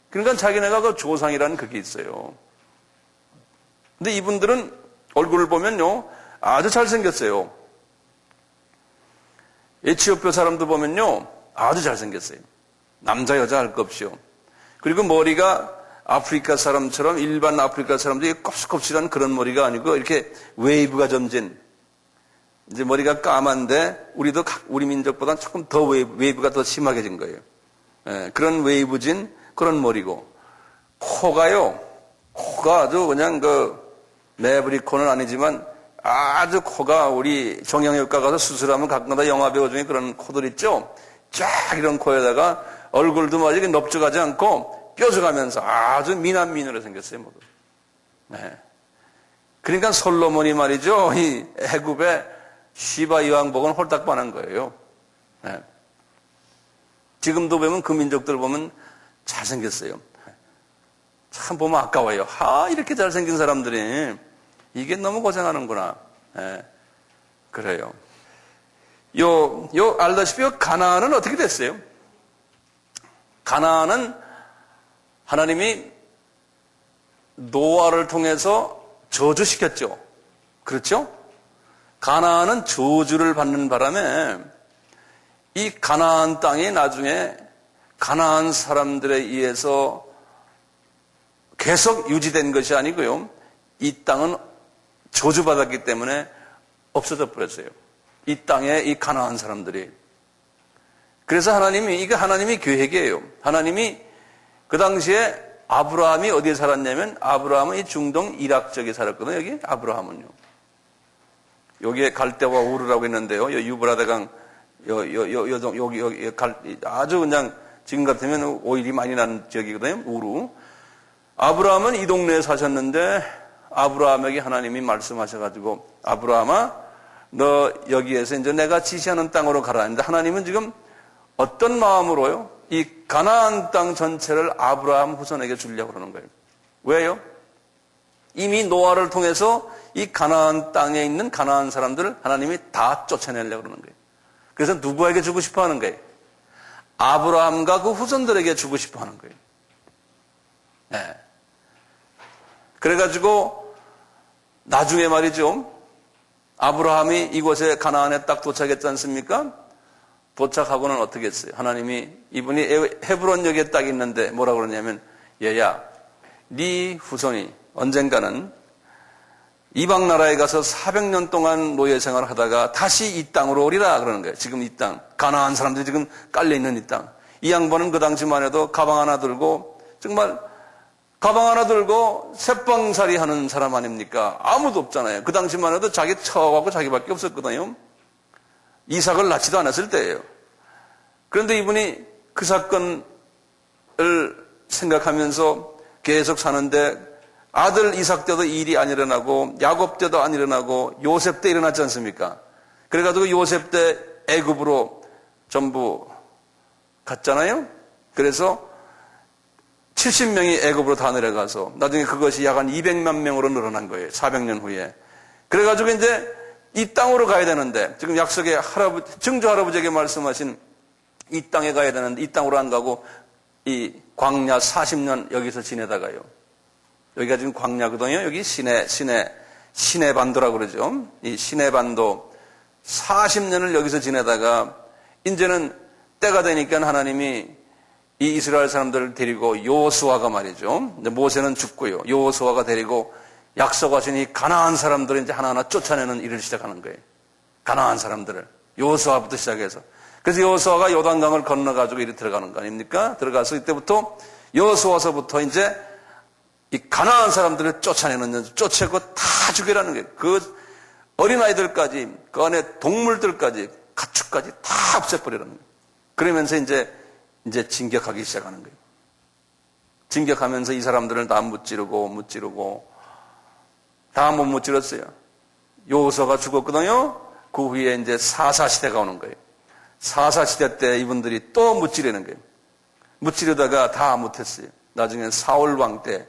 그러니까 자기네가 그 조상이라는 그게 있어요. 근데 이분들은 얼굴을 보면요, 아주 잘생겼어요. 에티오피아 사람들 보면요, 아주 잘생겼어요. 남자, 여자 할 것 없이요. 그리고 머리가 아프리카 사람처럼 일반 아프리카 사람들이 껍질껍질한 그런 머리가 아니고 이렇게 웨이브가 점진, 이제 머리가 까만데 우리 민족보다는 조금 더 웨이브가 더 심하게 진 거예요. 예, 그런 웨이브진 그런 머리고, 코가 아주 그냥 매브리코는 아니지만 아주 코가 우리 정형외과 가서 수술하면 가끔가다 영화배우 중에 그런 코들 있죠? 쫙 이런 코에다가 얼굴도 뭐 이렇게 넓적하지 않고 뾰족하면서 아주 미남미녀로 생겼어요, 모두. 네. 그러니까 솔로몬이 말이죠, 이 애굽의 시바 이왕복은 홀딱 반한 거예요. 네. 지금도 보면 그 민족들 보면 잘생겼어요. 참 보면 아까워요. 이렇게 잘생긴 사람들이 이게 너무 고생하는구나. 네. 그래요. 알다시피 가나안은 어떻게 됐어요? 가나안은 하나님이 노아를 통해서 저주시켰죠. 그렇죠? 가나안은 저주를 받는 바람에 이 가나안 땅이 나중에 가나안 사람들에 의해서 계속 유지된 것이 아니고요. 이 땅은 저주받았기 때문에 없어져 버렸어요. 이 땅에 이 가나안 사람들이. 그래서 이게 하나님의 계획이에요. 하나님이 그 당시에 아브라함이 어디에 살았냐면, 아브라함은 이 중동 이락 쪽에 살았거든요. 여기 아브라함은요. 여기에 갈대와 우르라고 있는데요. 유브라데강 여기 아주 그냥 지금 같으면 오일이 많이 나는 지역이거든요. 우루. 아브라함은 이 동네에 사셨는데 아브라함에게 하나님이 말씀하셔가지고, 아브라함아, 너 여기에서 이제 내가 지시하는 땅으로 가라 했는데, 하나님은 지금 어떤 마음으로요? 이 가나안 땅 전체를 아브라함 후손에게 주려고 그러는 거예요. 왜요? 이미 노아를 통해서 이 가나안 땅에 있는 가나안 사람들을 하나님이 다 쫓아내려고 그러는 거예요. 그래서 누구에게 주고 싶어 하는 거예요? 아브라함과 그 후손들에게 주고 싶어 하는 거예요. 네. 그래가지고 나중에 말이죠, 아브라함이 이곳에 가나안에 딱 도착했지 않습니까? 도착하고는 어떻게 했어요? 하나님이 이분이 헤브론역에 딱 있는데 뭐라고 그러냐면 얘야 네 후손이 언젠가는 이방 나라에 가서 400년 동안 노예 생활을 하다가 다시 이 땅으로 오리라 그러는 거예요. 지금 이 땅, 가나안 사람들이 지금 깔려있는 이 땅. 이 양반은 그 당시만 해도 가방 하나 들고 정말 가방 하나 들고 새빵살이 하는 사람 아닙니까? 아무도 없잖아요. 그 당시만 해도 자기 처하고 자기밖에 없었거든요. 이삭을 낳지도 않았을 때예요. 그런데 이분이 그 사건을 생각하면서 계속 사는데 아들 이삭 때도 일이 안 일어나고 야곱 때도 안 일어나고 요셉 때 일어났지 않습니까? 그래가지고 요셉 때 애굽으로 전부 갔잖아요. 그래서 70명이 애굽으로 다 내려가서 나중에 그것이 약 한 200만 명으로 늘어난 거예요. 400년 후에. 그래가지고 이제 이 땅으로 가야 되는데 지금 약속의 증조 할아버지에게 말씀하신 이 땅에 가야 되는데 이 땅으로 안 가고 이 광야 40년 여기서 지내다가요. 여기가 지금 광야거든요. 여기 시내 반도라고 그러죠. 이 시내 반도 40년을 여기서 지내다가 이제는 때가 되니까 하나님이 이 이스라엘 사람들을 데리고 여호수아가 말이죠. 모세는 죽고요. 여호수아가 데리고 약속하신 이 가나안 사람들을 이제 하나하나 쫓아내는 일을 시작하는 거예요. 가나안 사람들을. 여호수아부터 시작해서. 그래서 여호수아가 요단강을 건너가지고 이리 들어가는 거 아닙니까? 들어가서 이때부터 여호수아서부터 이제 이 가나안 사람들을 쫓아내는, 쫓아내고 다 죽이라는 거예요. 그 어린아이들까지, 그 안에 동물들까지, 가축까지 다 없애버리라는 거예요. 그러면서 이제 진격하기 시작하는 거예요. 진격하면서 이 사람들을 다 무찌르고, 다 못 무찌렀어요. 여호수아가 죽었거든요. 그 후에 이제 사사시대가 오는 거예요. 사사시대 때 이분들이 또 무찌르는 거예요. 무찌르다가 다 못했어요. 나중에 사울 왕 때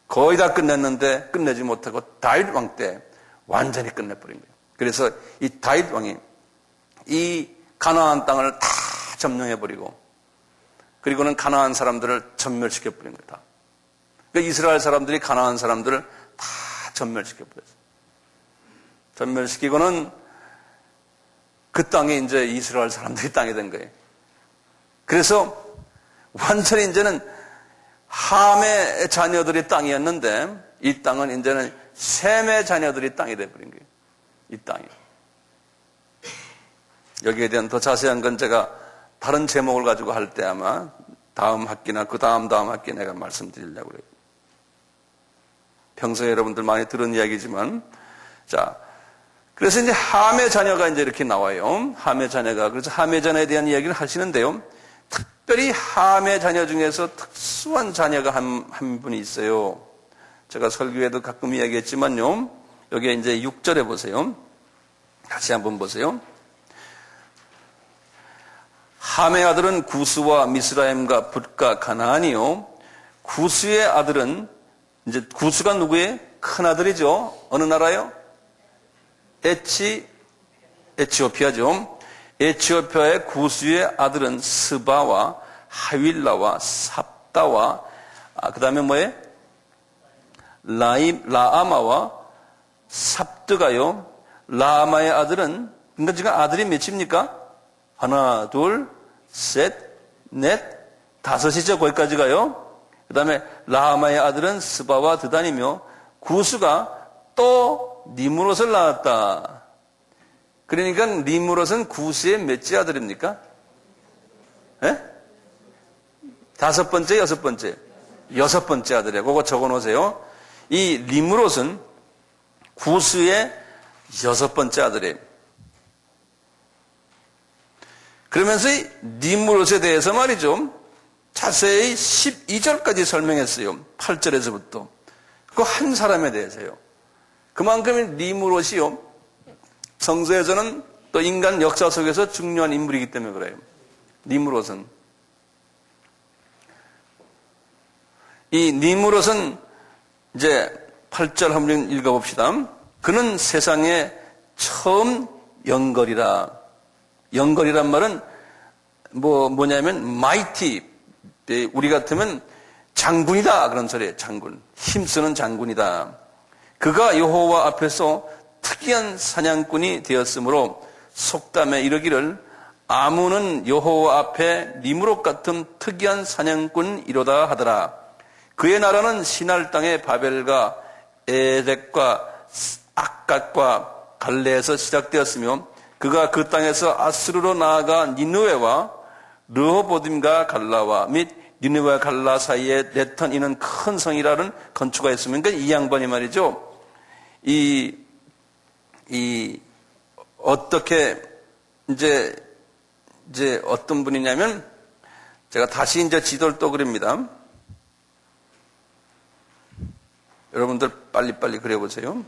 거의 다 끝냈는데 끝내지 못하고 다윗 왕 때 완전히 끝내버린 거예요. 그래서 이 다윗 왕이 이 가나안 땅을 다 점령해버리고 그리고는 가나안 사람들을 전멸시켜버린 거다. 그러니까 이스라엘 사람들이 가나안 사람들을 다 전멸시켜버렸어요. 전멸시키고는 그 땅에 이제 이스라엘 사람들이 땅이 된 거예요. 그래서 완전히 이제는 함의 자녀들이 땅이었는데 이 땅은 이제는 셈의 자녀들이 땅이 돼버린 거예요. 이 땅이. 여기에 대한 더 자세한 건 제가 다른 제목을 가지고 할 때 아마 다음 학기나 그 다음 학기에 내가 말씀드리려고 그래요. 평소에 여러분들 많이 들은 이야기지만 자, 그래서 이제 함의 자녀가 이제 이렇게 나와요. 함의 자녀가. 그래서 함의 자녀에 대한 이야기를 하시는데요. 특별히 함의 자녀 중에서 특수한 자녀가 한 분이 있어요. 제가 설교에도 가끔 이야기했지만요. 여기에 이제 6절에 보세요. 다시 한번 보세요. 함의 아들은 구스와 미스라임과 붓과 가나안이요. 구스의 아들은 이제 구스가 누구의 큰 아들이죠. 어느 나라요? 에티오피아죠. 에티오피아의 구스의 아들은 스바와 하윌라와 삽다와 그 다음에 뭐예요? 라아마와 삽드가요. 라아마의 아들은 그러니까 지금 아들이 몇입니까? 하나, 둘, 셋, 넷, 다섯이죠. 거기까지 가요. 그 다음에 라아마의 아들은 스바와 드단이며 구스가 또 니므롯을 낳았다. 그러니까 니므롯은 구스의 몇째 아들입니까? 예? 다섯 번째, 여섯 번째? 여섯 번째 아들이에요. 그거 적어 놓으세요. 이 니므롯은 구스의 여섯 번째 아들이에요. 그러면서 이 니므롯에 대해서 말이죠. 자세히 12절까지 설명했어요. 8절에서부터. 그 한 사람에 대해서요. 그만큼 니므롯이요. 성서에서는 또 인간 역사 속에서 중요한 인물이기 때문에 그래요. 니므롯은. 이 니므롯은 이제 8절 한번 읽어봅시다. 그는 세상에 처음 영걸이라. 영걸이란 말은 뭐냐면 mighty. 우리 같으면 장군이다 그런 소리예요. 장군. 힘쓰는 장군이다. 그가 여호와 앞에서 특이한 사냥꾼이 되었으므로 속담에 이르기를 아문은 여호와 앞에 니무롯 같은 특이한 사냥꾼이로다 하더라. 그의 나라는 시날 땅의 바벨과 에렉과 악갓과 갈레에서 시작되었으며 그가 그 땅에서 아스루로 나아가 니느웨와 르호보딤과 갈라와 및 니느웨와 갈라 사이에 네턴 이는 큰 성이라는 건축가 있으면 그러니까 이 양반이 말이죠. 어떻게 이제 어떤 분이냐면 제가 다시 이제 지도를 또 그립니다. 여러분들 빨리빨리 그려보세요.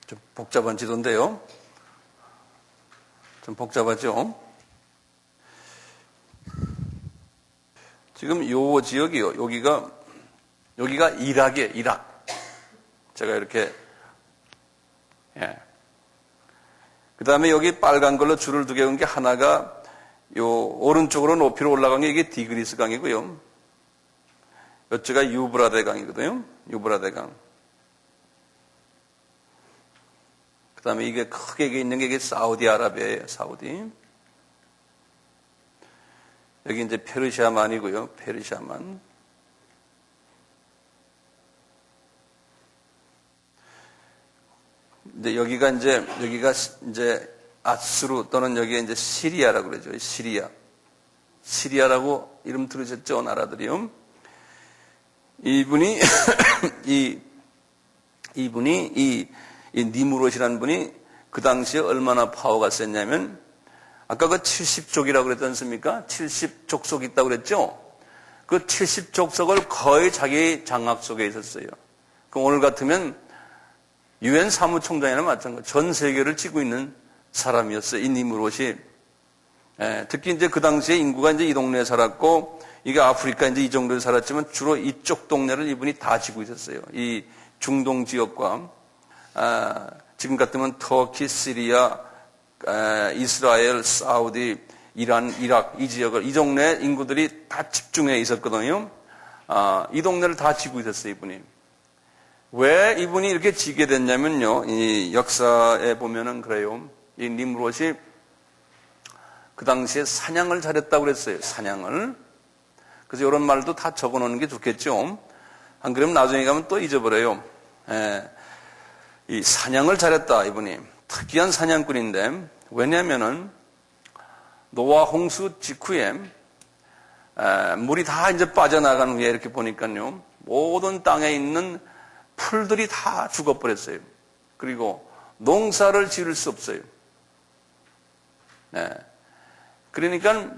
좀 복잡한 지도인데요. 좀 복잡하죠? 지금 요 지역이요. 여기가 이락이에요. 이락. 제가 이렇게 그 다음에 여기 빨간 걸로 줄을 두 개 온 게 하나가 요 오른쪽으로 높이로 올라간 게 이게 디그리스 강이고요. 이쪽가 유브라데 강이거든요. 유브라데 강. 그 다음에 이게 크게 있는 게 이게 사우디아라비아예요. 사우디. 여기 이제 페르시아만이고요. 페르시아만. 근데 여기가 이제 아스루 또는 여기에 이제 시리아라고 그러죠. 시리아. 시리아라고 이름 들으셨죠? 나라들이요. 이분이 이 니무롯이라는 분이 그 당시에 얼마나 파워가 셌냐면 아까 그 70족이라고 그랬지 않습니까? 70족속이 있다고 그랬죠? 그 70족속을 거의 자기 장악 속에 있었어요. 그럼 오늘 같으면 유엔 사무총장이나 마찬가지 전 세계를 쥐고 있는 사람이었어요. 이 니무롯이. 특히 이제 그 당시에 인구가 이제 이 동네에 살았고 이게 아프리카 이제 이 정도에 살았지만 주로 이쪽 동네를 이분이 다 쥐고 있었어요. 이 중동 지역과 지금 같으면 터키, 시리아, 이스라엘, 사우디, 이란, 이락 이 지역을 이 동네 인구들이 다 집중해 있었거든요. 이 동네를 다 쥐고 있었어요. 이분이. 왜 이분이 이렇게 지게 됐냐면요. 이 역사에 보면은 그래요. 이 니므롯이 그 당시에 사냥을 잘했다고 그랬어요. 사냥을. 그래서 이런 말도 다 적어 놓는 게 좋겠죠. 안 그러면 나중에 가면 또 잊어버려요. 이 사냥을 잘했다, 이분이. 특이한 사냥꾼인데, 왜냐면은 노아 홍수 직후에 물이 다 이제 빠져나간 후에 이렇게 보니까요. 모든 땅에 있는 풀들이 다 죽어버렸어요. 그리고 농사를 지을 수 없어요. 그러니까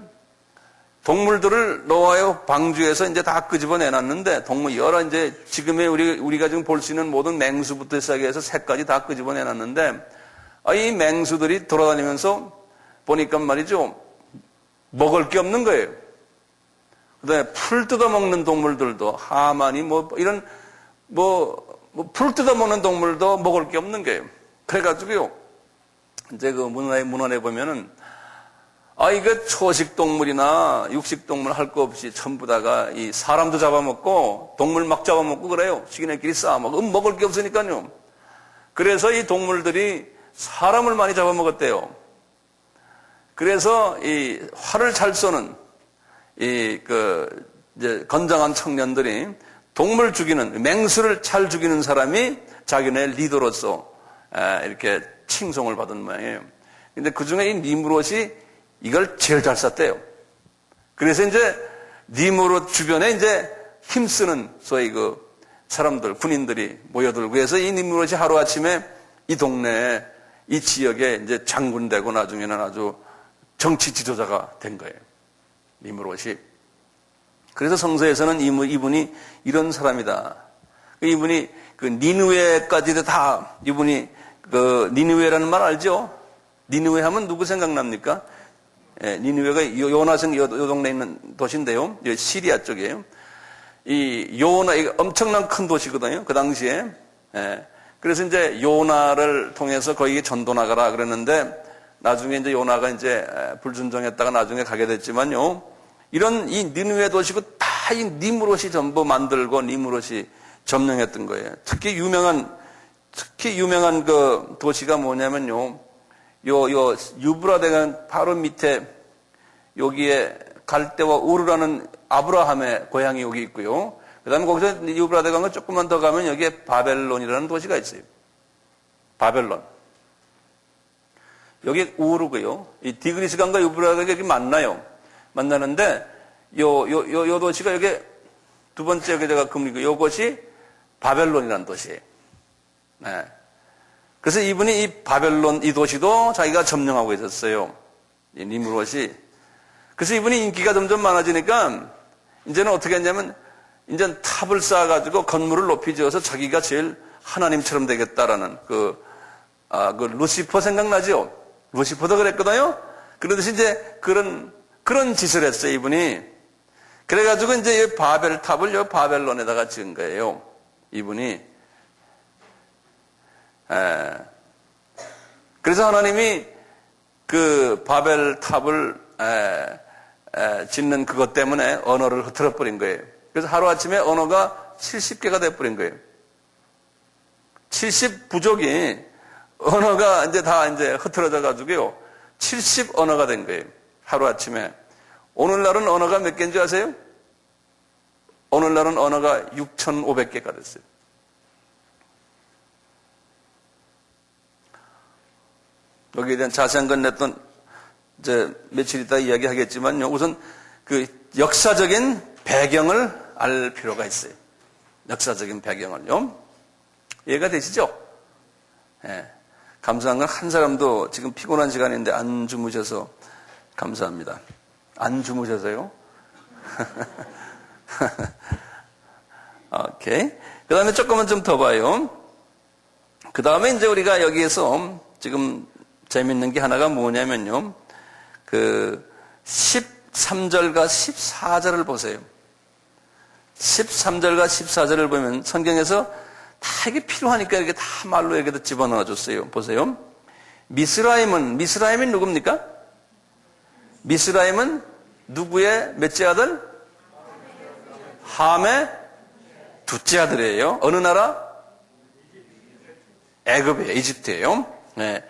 동물들을 노아의 방주에서 이제 다 끄집어 내놨는데 여러 이제 지금의 우리가 지금 볼 수 있는 모든 맹수부터 시작해서 새까지 다 끄집어 내놨는데 이 맹수들이 돌아다니면서 보니까 말이죠. 먹을 게 없는 거예요. 그다음에 풀 뜯어먹는 동물들도 하마니 풀 뜯어먹는 동물도 먹을 게 없는 거예요. 그래가지고요. 이제 그 문헌에 보면은 이거 초식 동물이나 육식 동물 할 거 없이 전부 다가 이 사람도 잡아먹고 동물 막 잡아먹고 그래요. 지네끼리 싸먹고 먹을 게 없으니까요. 그래서 이 동물들이 사람을 많이 잡아먹었대요. 그래서 이 활을 잘 쏘는 이제 건장한 청년들이 동물 죽이는 맹수를 잘 죽이는 사람이 자기네 리더로서 이렇게 칭송을 받은 모양이에요. 근데 그 중에 이 니므롯이 이걸 제일 잘 쐈대요. 그래서 이제 니므롯 주변에 이제 힘쓰는 소위 그 사람들, 군인들이 모여들고 해서 이 니므롯이 하루아침에 이 동네에 이 지역에 이제 장군 되고 나중에는 아주 정치 지도자가 된 거예요. 니므롯이. 그래서 성서에서는 이분이 이런 사람이다. 이분이 그 니느웨까지도 다 이분이 그 니느웨라는 말 알죠? 니느웨 하면 누구 생각납니까? 니느웨가 요나성 요 동네에 있는 도시인데요. 시리아 쪽이에요. 이 엄청난 큰 도시거든요. 그 당시에. 그래서 이제 요나를 통해서 거기에 전도 나가라 그랬는데 나중에 이제 요나가 이제 불순종했다가 나중에 가게 됐지만요. 이런 이 니느웨 도시고 다 이 니무롯이 전부 만들고 니무롯이 점령했던 거예요. 특히 유명한 그 도시가 뭐냐면요. 요 유브라데강 바로 밑에 여기에 갈대와 우르라는 아브라함의 고향이 여기 있고요. 그 다음에 거기서 유브라데강을 조금만 더 가면 여기에 바벨론이라는 도시가 있어요. 바벨론. 여기 우르고요. 이 디그리스강과 유브라데강이 여기 만나는데 요 도시가 여기 두 번째 여기 제가 금리고 요것이 바벨론이라는 도시예요. 네. 그래서 이분이 이 바벨론 이 도시도 자기가 점령하고 있었어요. 이 니무롯이. 그래서 이분이 인기가 점점 많아지니까 이제는 어떻게 했냐면 이제 탑을 쌓아가지고 건물을 높이 지어서 자기가 제일 하나님처럼 되겠다라는 그 루시퍼 생각나죠? 루시퍼도 그랬거든요? 그러듯이 이제 그런 짓을 했어요, 이분이. 그래가지고 이제 이 바벨탑을 요 바벨론에다가 지은 거예요, 이분이. 그래서 하나님이 그 바벨탑을 짓는 그것 때문에 언어를 흐트러 버린 거예요. 그래서 하루아침에 언어가 70개가 돼버린 거예요. 70부족이 언어가 이제 다 이제 흐트러져 가지고요. 70 언어가 된 거예요. 하루아침에. 오늘날은 언어가 몇 개인 줄 아세요? 오늘날은 언어가 6,500개가 됐어요. 여기에 대한 자세한 건 냈던 이제 며칠 있다 이야기하겠지만요. 우선 그 역사적인 배경을 알 필요가 있어요. 역사적인 배경을요. 이해가 되시죠? 예. 감사한 건 한 사람도 지금 피곤한 시간인데 안 주무셔서 감사합니다. 안 주무셔서요? 오케이. 그 다음에 조금만 좀 더 봐요. 그 다음에 이제 우리가 여기에서 지금 재밌는 게 하나가 뭐냐면요. 그 13절과 14절을 보세요. 13절과 14절을 보면 성경에서 다 이게 필요하니까 이렇게 다 말로 여기다 집어넣어 줬어요. 보세요. 미스라임이 누굽니까? 미스라임은 누구의 몇째 아들? 함의 둘째 아들이에요. 어느 나라? 애굽이에요. 이집트예요. 네.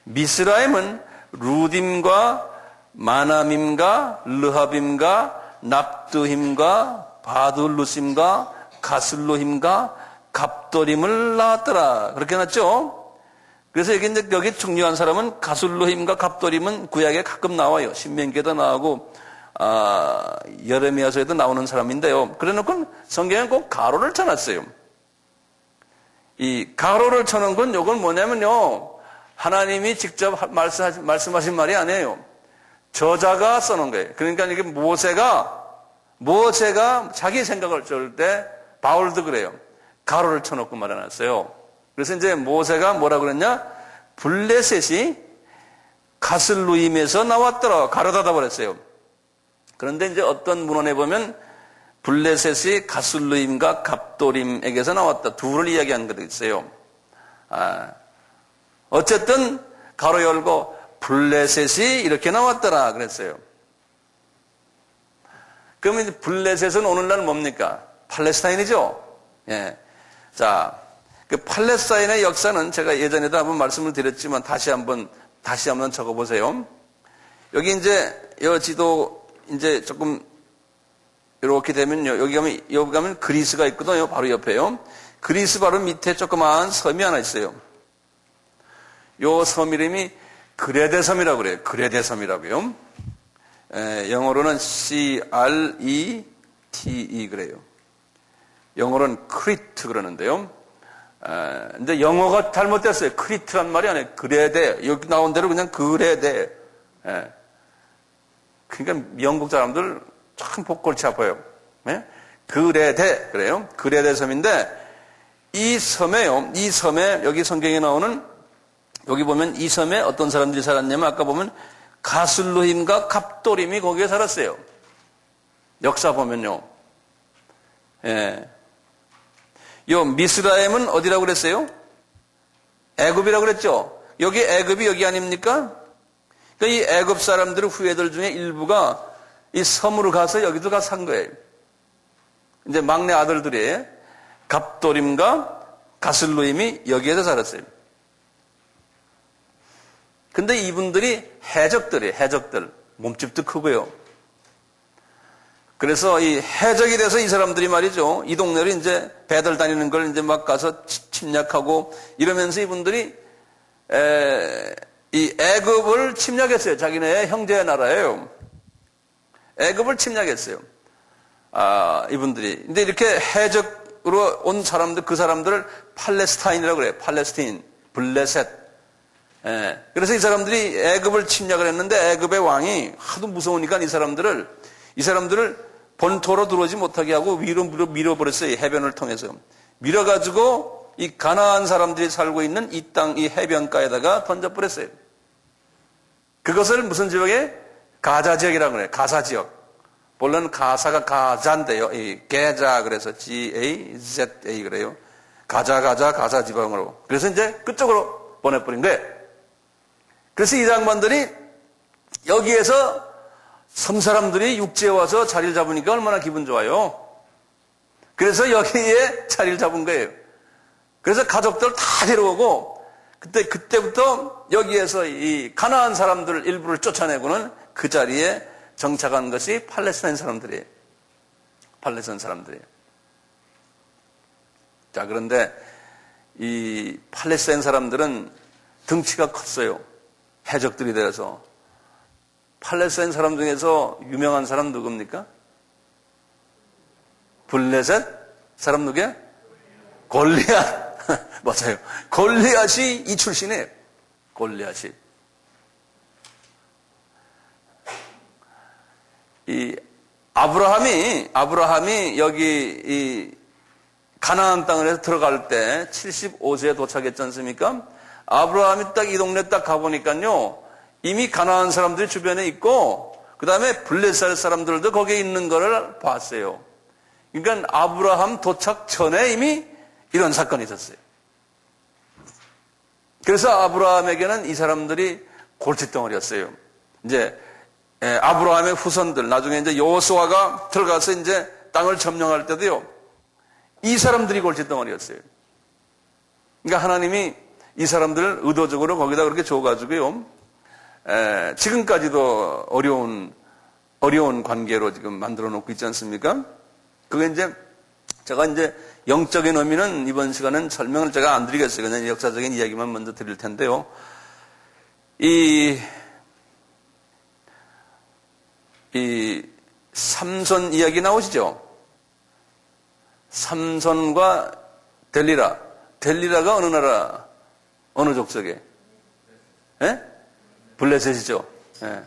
미스라임은 루딤과 마나밈과 르하빔과 납두힘과 바둘루심과 가슬루힘과 갑도림을 낳았더라. 그렇게 났죠? 그래서 여기 중요한 사람은 가슬루힘과 갑도림은 구약에 가끔 나와요. 신명기에도 나오고 여레미야서에도 나오는 사람인데요. 그래놓고 성경에 꼭 가로를 쳐놨어요. 이 가로를 쳐놓은 건 이건 뭐냐면요. 하나님이 직접 말씀하신 말이 아니에요. 저자가 써놓은 거예요. 그러니까 이게 모세가 자기 생각을 줄 때 바울도 그래요. 가로를 쳐놓고 말해놨어요. 그래서 이제 모세가 뭐라 그랬냐? 블레셋이 가슬루임에서 나왔더라. 가로 닫아버렸어요. 그런데 이제 어떤 문헌에 보면 블레셋이 가슬루임과 갑도림에게서 나왔다. 둘을 이야기하는 것도 있어요. 어쨌든 가로 열고 블레셋이 이렇게 나왔더라 그랬어요. 그러면 블레셋은 오늘날 뭡니까? 팔레스타인이죠. 예. 자, 그 팔레스타인의 역사는 제가 예전에도 한번 말씀을 드렸지만 다시 한번 적어보세요. 여기 이제 이 지도 이제 조금 이렇게 되면요. 여기 가면 그리스가 있거든요. 바로 옆에요. 그리스 바로 밑에 조그마한 섬이 하나 있어요. 요 섬 이름이 그레데 섬이라고 그래요. 그레데 섬이라고요. 영어로는 CRETE 그래요. 영어로는 크리트 그러는데요. 근데 영어가 잘못됐어요. 크리트란 말이 아니에요. 그레데. 여기 나온 대로 그냥 그레데. 그러니까 영국 사람들 참 골치 아파요. 그레데 그래요. 그레데 섬인데 이 섬에 여기 성경에 나오는 여기 보면 이 섬에 어떤 사람들이 살았냐면 아까 보면 가슬루힘과 갑도림이 거기에 살았어요. 역사 보면요. 요 미스라임은 어디라고 그랬어요? 애굽이라고 그랬죠. 여기 애굽이 여기 아닙니까? 그러니까 이 애굽 사람들 후예들 중에 일부가 이 섬으로 가서 여기도 가서 산 거예요. 이제 막내 아들들이 갑도림과 가슬루임이 여기에서 살았어요. 근데 이분들이 해적들이에요. 해적들. 몸집도 크고요. 그래서 이 해적이 돼서 이 사람들이 말이죠. 이 동네를 이제 배들 다니는 걸 이제 막 가서 침략하고 이러면서 이분들이 이 애굽을 침략했어요. 자기네 형제의 나라예요. 애굽을 침략했어요. 이분들이. 근데 이렇게 해적으로 온 사람들, 그 사람들을 팔레스타인이라고 그래요. 팔레스타인, 블레셋. 그래서 이 사람들이 애굽을 침략을 했는데 애굽의 왕이 하도 무서우니까 이 사람들을 본토로 들어오지 못하게 하고 위로 밀어버렸어요. 이 해변을 통해서. 밀어가지고 이 가나안 사람들이 살고 있는 이 땅, 이 해변가에다가 던져버렸어요. 그것을 무슨 지역에? 가자 지역이라고 그래요. 가사 지역. 본래는 가사가 가자인데요. 이 게자 그래서 G-A-Z-A 그래요. 가자 지방으로. 그래서 이제 그쪽으로 보내버린 거예요. 그래서 이 장반들이 여기에서 섬 사람들이 육지에 와서 자리를 잡으니까 얼마나 기분 좋아요. 그래서 여기에 자리를 잡은 거예요. 그래서 가족들 다 데려오고 그때부터 여기에서 이 가나안 사람들 일부를 쫓아내고는 그 자리에 정착한 것이 팔레스타인 사람들이에요. 팔레스타인 사람들이에요. 자, 그런데 이 팔레스타인 사람들은 덩치가 컸어요. 해적들이 되어서. 팔레스타인 사람 중에서 유명한 사람 누굽니까? 블레셋? 사람 누구야? 골리앗. 맞아요. 골리앗이 이 출신이에요. 골리앗이. 이 아브라함이 여기 이 가나안 땅을 들어갈 때 75세에 도착했지 않습니까? 아브라함이 딱 이 동네 딱 가보니까요. 이미 가나안 사람들이 주변에 있고 그 다음에 블레셋 사람들도 거기에 있는 거를 봤어요. 그러니까 아브라함 도착 전에 이미 이런 사건이 있었어요. 그래서 아브라함에게는 이 사람들이 골칫덩어리였어요. 이제 아브라함의 후손들 나중에 이제 여호수아가 들어가서 이제 땅을 점령할 때도요. 이 사람들이 골칫덩어리였어요. 그러니까 하나님이 이 사람들을 의도적으로 거기다 그렇게 줘가지고요. 지금까지도 어려운 관계로 지금 만들어 놓고 있지 않습니까? 그게 이제 제가 이제 영적인 의미는 이번 시간은 설명을 제가 안 드리겠어요. 그냥 역사적인 이야기만 먼저 드릴 텐데요. 이 삼손 이야기 나오시죠? 삼손과 델리라가 어느 나라, 어느 족속에? 예? 블레셋이죠. 예.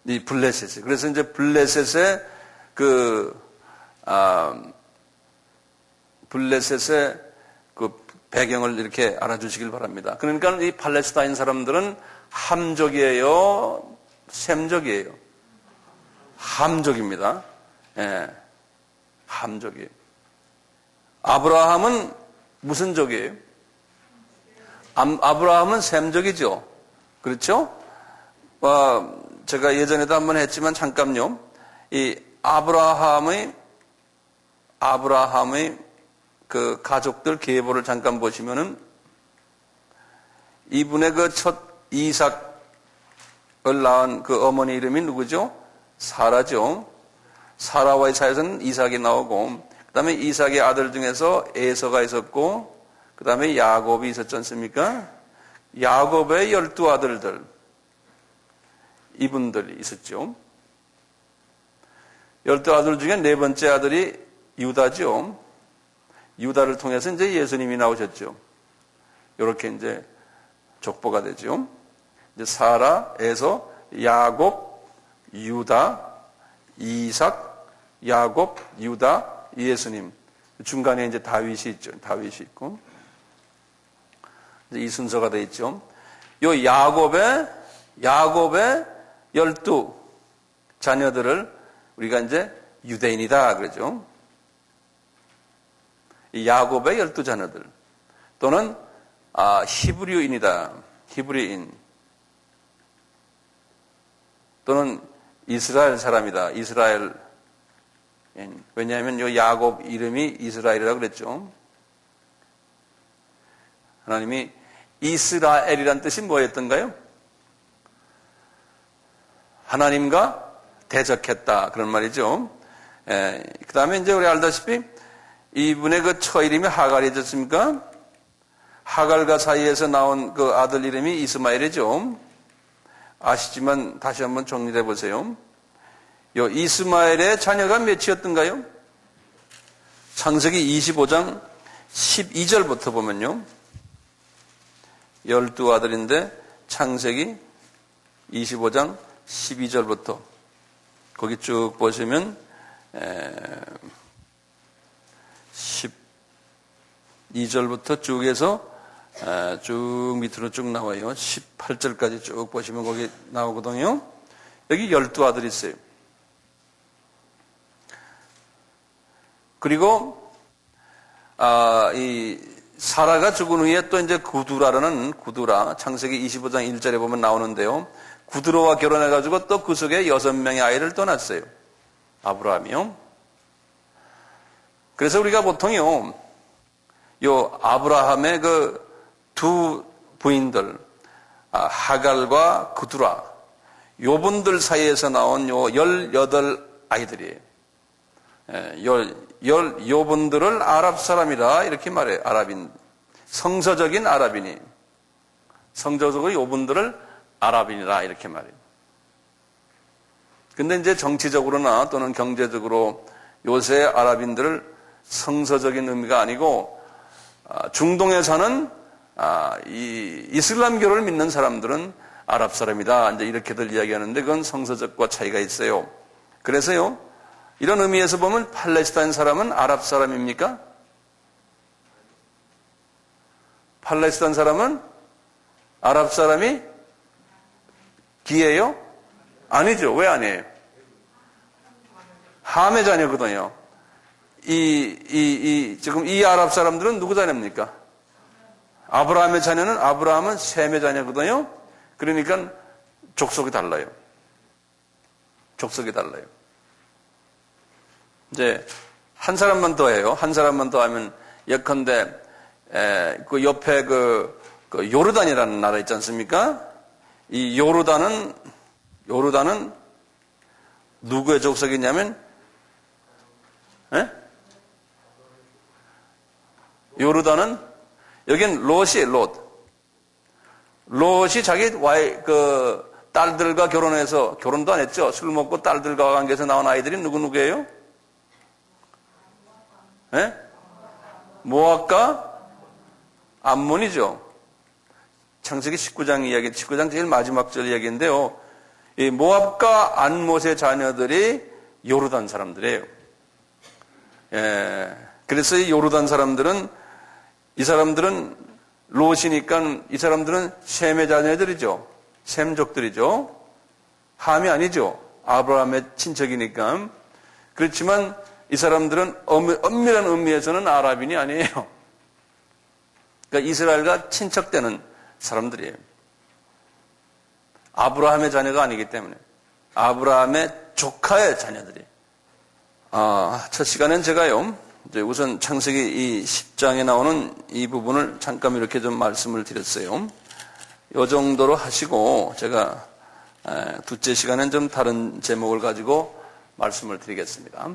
이 블레셋이. 그래서 이제 블레셋의 블레셋의 그 배경을 이렇게 알아주시길 바랍니다. 그러니까 이 팔레스타인 사람들은 함족이에요? 셈족이에요? 함족입니다. 예. 함족이에요. 아브라함은 무슨 족이에요? 아브라함은 셈족이죠. 그렇죠? 제가 예전에도 한번 했지만 잠깐요. 이 아브라함의 그 가족들 계보를 잠깐 보시면은 이분의 그 첫 이삭을 낳은 그 어머니 이름이 누구죠? 사라죠. 사라와의 사이에서는 이삭이 나오고 그 다음에 이삭의 아들 중에서 에서가 있었고 그 다음에 야곱이 있었지 않습니까? 야곱의 12아들들 이분들이 있었죠. 12아들 중에 네 번째 아들이 유다죠. 유다를 통해서 이제 예수님이 나오셨죠. 이렇게 이제 족보가 되죠. 이제 사라, 에서, 야곱, 유다, 이삭, 야곱, 유다, 예수님. 중간에 이제 다윗이 있죠. 다윗이 있고. 이제 이 순서가 되어 있죠. 요 야곱의 12 자녀들을 우리가 이제 유대인이다 그러죠. 이 야곱의 12 자녀들. 또는 히브리인이다. 히브리인. 또는 이스라엘 사람이다. 이스라엘. 왜냐하면 요 야곱 이름이 이스라엘이라고 그랬죠. 하나님이 이스라엘이란 뜻이 뭐였던가요? 하나님과 대적했다. 그런 말이죠. 그 다음에 이제 우리 알다시피 이분의 그 처 이름이 하갈이었습니까? 하갈과 사이에서 나온 그 아들 이름이 이스마엘이죠. 아시지만 다시 한번 정리해 보세요. 요 이스마엘의 자녀가 몇이었던가요? 창세기 25장 12절부터 보면요. 12아들인데 창세기 25장 12절부터 거기 쭉 보시면 12절부터 쭉 해서 쭉 밑으로 쭉 나와요. 18절까지 쭉 보시면 거기 나오거든요. 여기 12아들이 있어요. 그리고 이 사라가 죽은 후에 또 이제 구두라 창세기 25장 1절에 보면 나오는데요. 구두로와 결혼해가지고 또 그 속에 6명의 아이를 또 낳았어요. 아브라함이요. 그래서 우리가 보통요, 요 아브라함의 그 두 부인들, 하갈과 구두라, 요 분들 사이에서 나온 요 18아이들이에요. 요 분들을 아랍 사람이라 이렇게 말해요. 아랍인. 성서적인 아랍인이. 성서적으로 요 분들을 아랍인이라 이렇게 말해요. 근데 이제 정치적으로나 또는 경제적으로 요새 아랍인들을 성서적인 의미가 아니고 중동에 사는 이 이슬람교를 믿는 사람들은 아랍 사람이다. 이제 이렇게들 이야기하는데 그건 성서적과 차이가 있어요. 그래서요, 이런 의미에서 보면 팔레스타인 사람은 아랍 사람입니까? 팔레스타인 사람은 아랍 사람이 기예요? 아니죠. 왜 아니에요? 함의 자녀거든요. 지금 이 아랍 사람들은 누구 자녀입니까? 아브라함의 자녀는 아브라함은 셈의 자녀거든요. 그러니까 족속이 달라요. 족속이 달라요. 이제 한 사람만 더 해요. 한 사람만 더 하면 예컨대 그 옆에 그 요르단이라는 나라 있지 않습니까? 이 요르단은 누구의 족속이냐면 요르단은 여긴 롯이에요. 롯이 자기 딸들과 결혼해서 결혼도 안 했죠. 술 먹고 딸들과 관계에서 나온 아이들이 누구예요? 모압과 암몬이죠. 창세기 19장 이야기, 19장 제일 마지막 절 이야기인데요. 이 모압과 안못의 자녀들이 요르단 사람들이에요. 그래서 이 요르단 사람들은 이 사람들은 롯이니까 이 사람들은 셈의 자녀들이죠. 셈족들이죠. 함이 아니죠. 아브라함의 친척이니까. 그렇지만 이 사람들은 엄밀한 의미에서는 아랍인이 아니에요. 그러니까 이스라엘과 친척되는 사람들이에요. 아브라함의 자녀가 아니기 때문에. 아브라함의 조카의 자녀들이에요. 첫 시간엔 제가요, 이제 우선 창세기 이 10장에 나오는 이 부분을 잠깐 이렇게 좀 말씀을 드렸어요. 이 정도로 하시고 제가 둘째 시간엔 좀 다른 제목을 가지고 말씀을 드리겠습니다.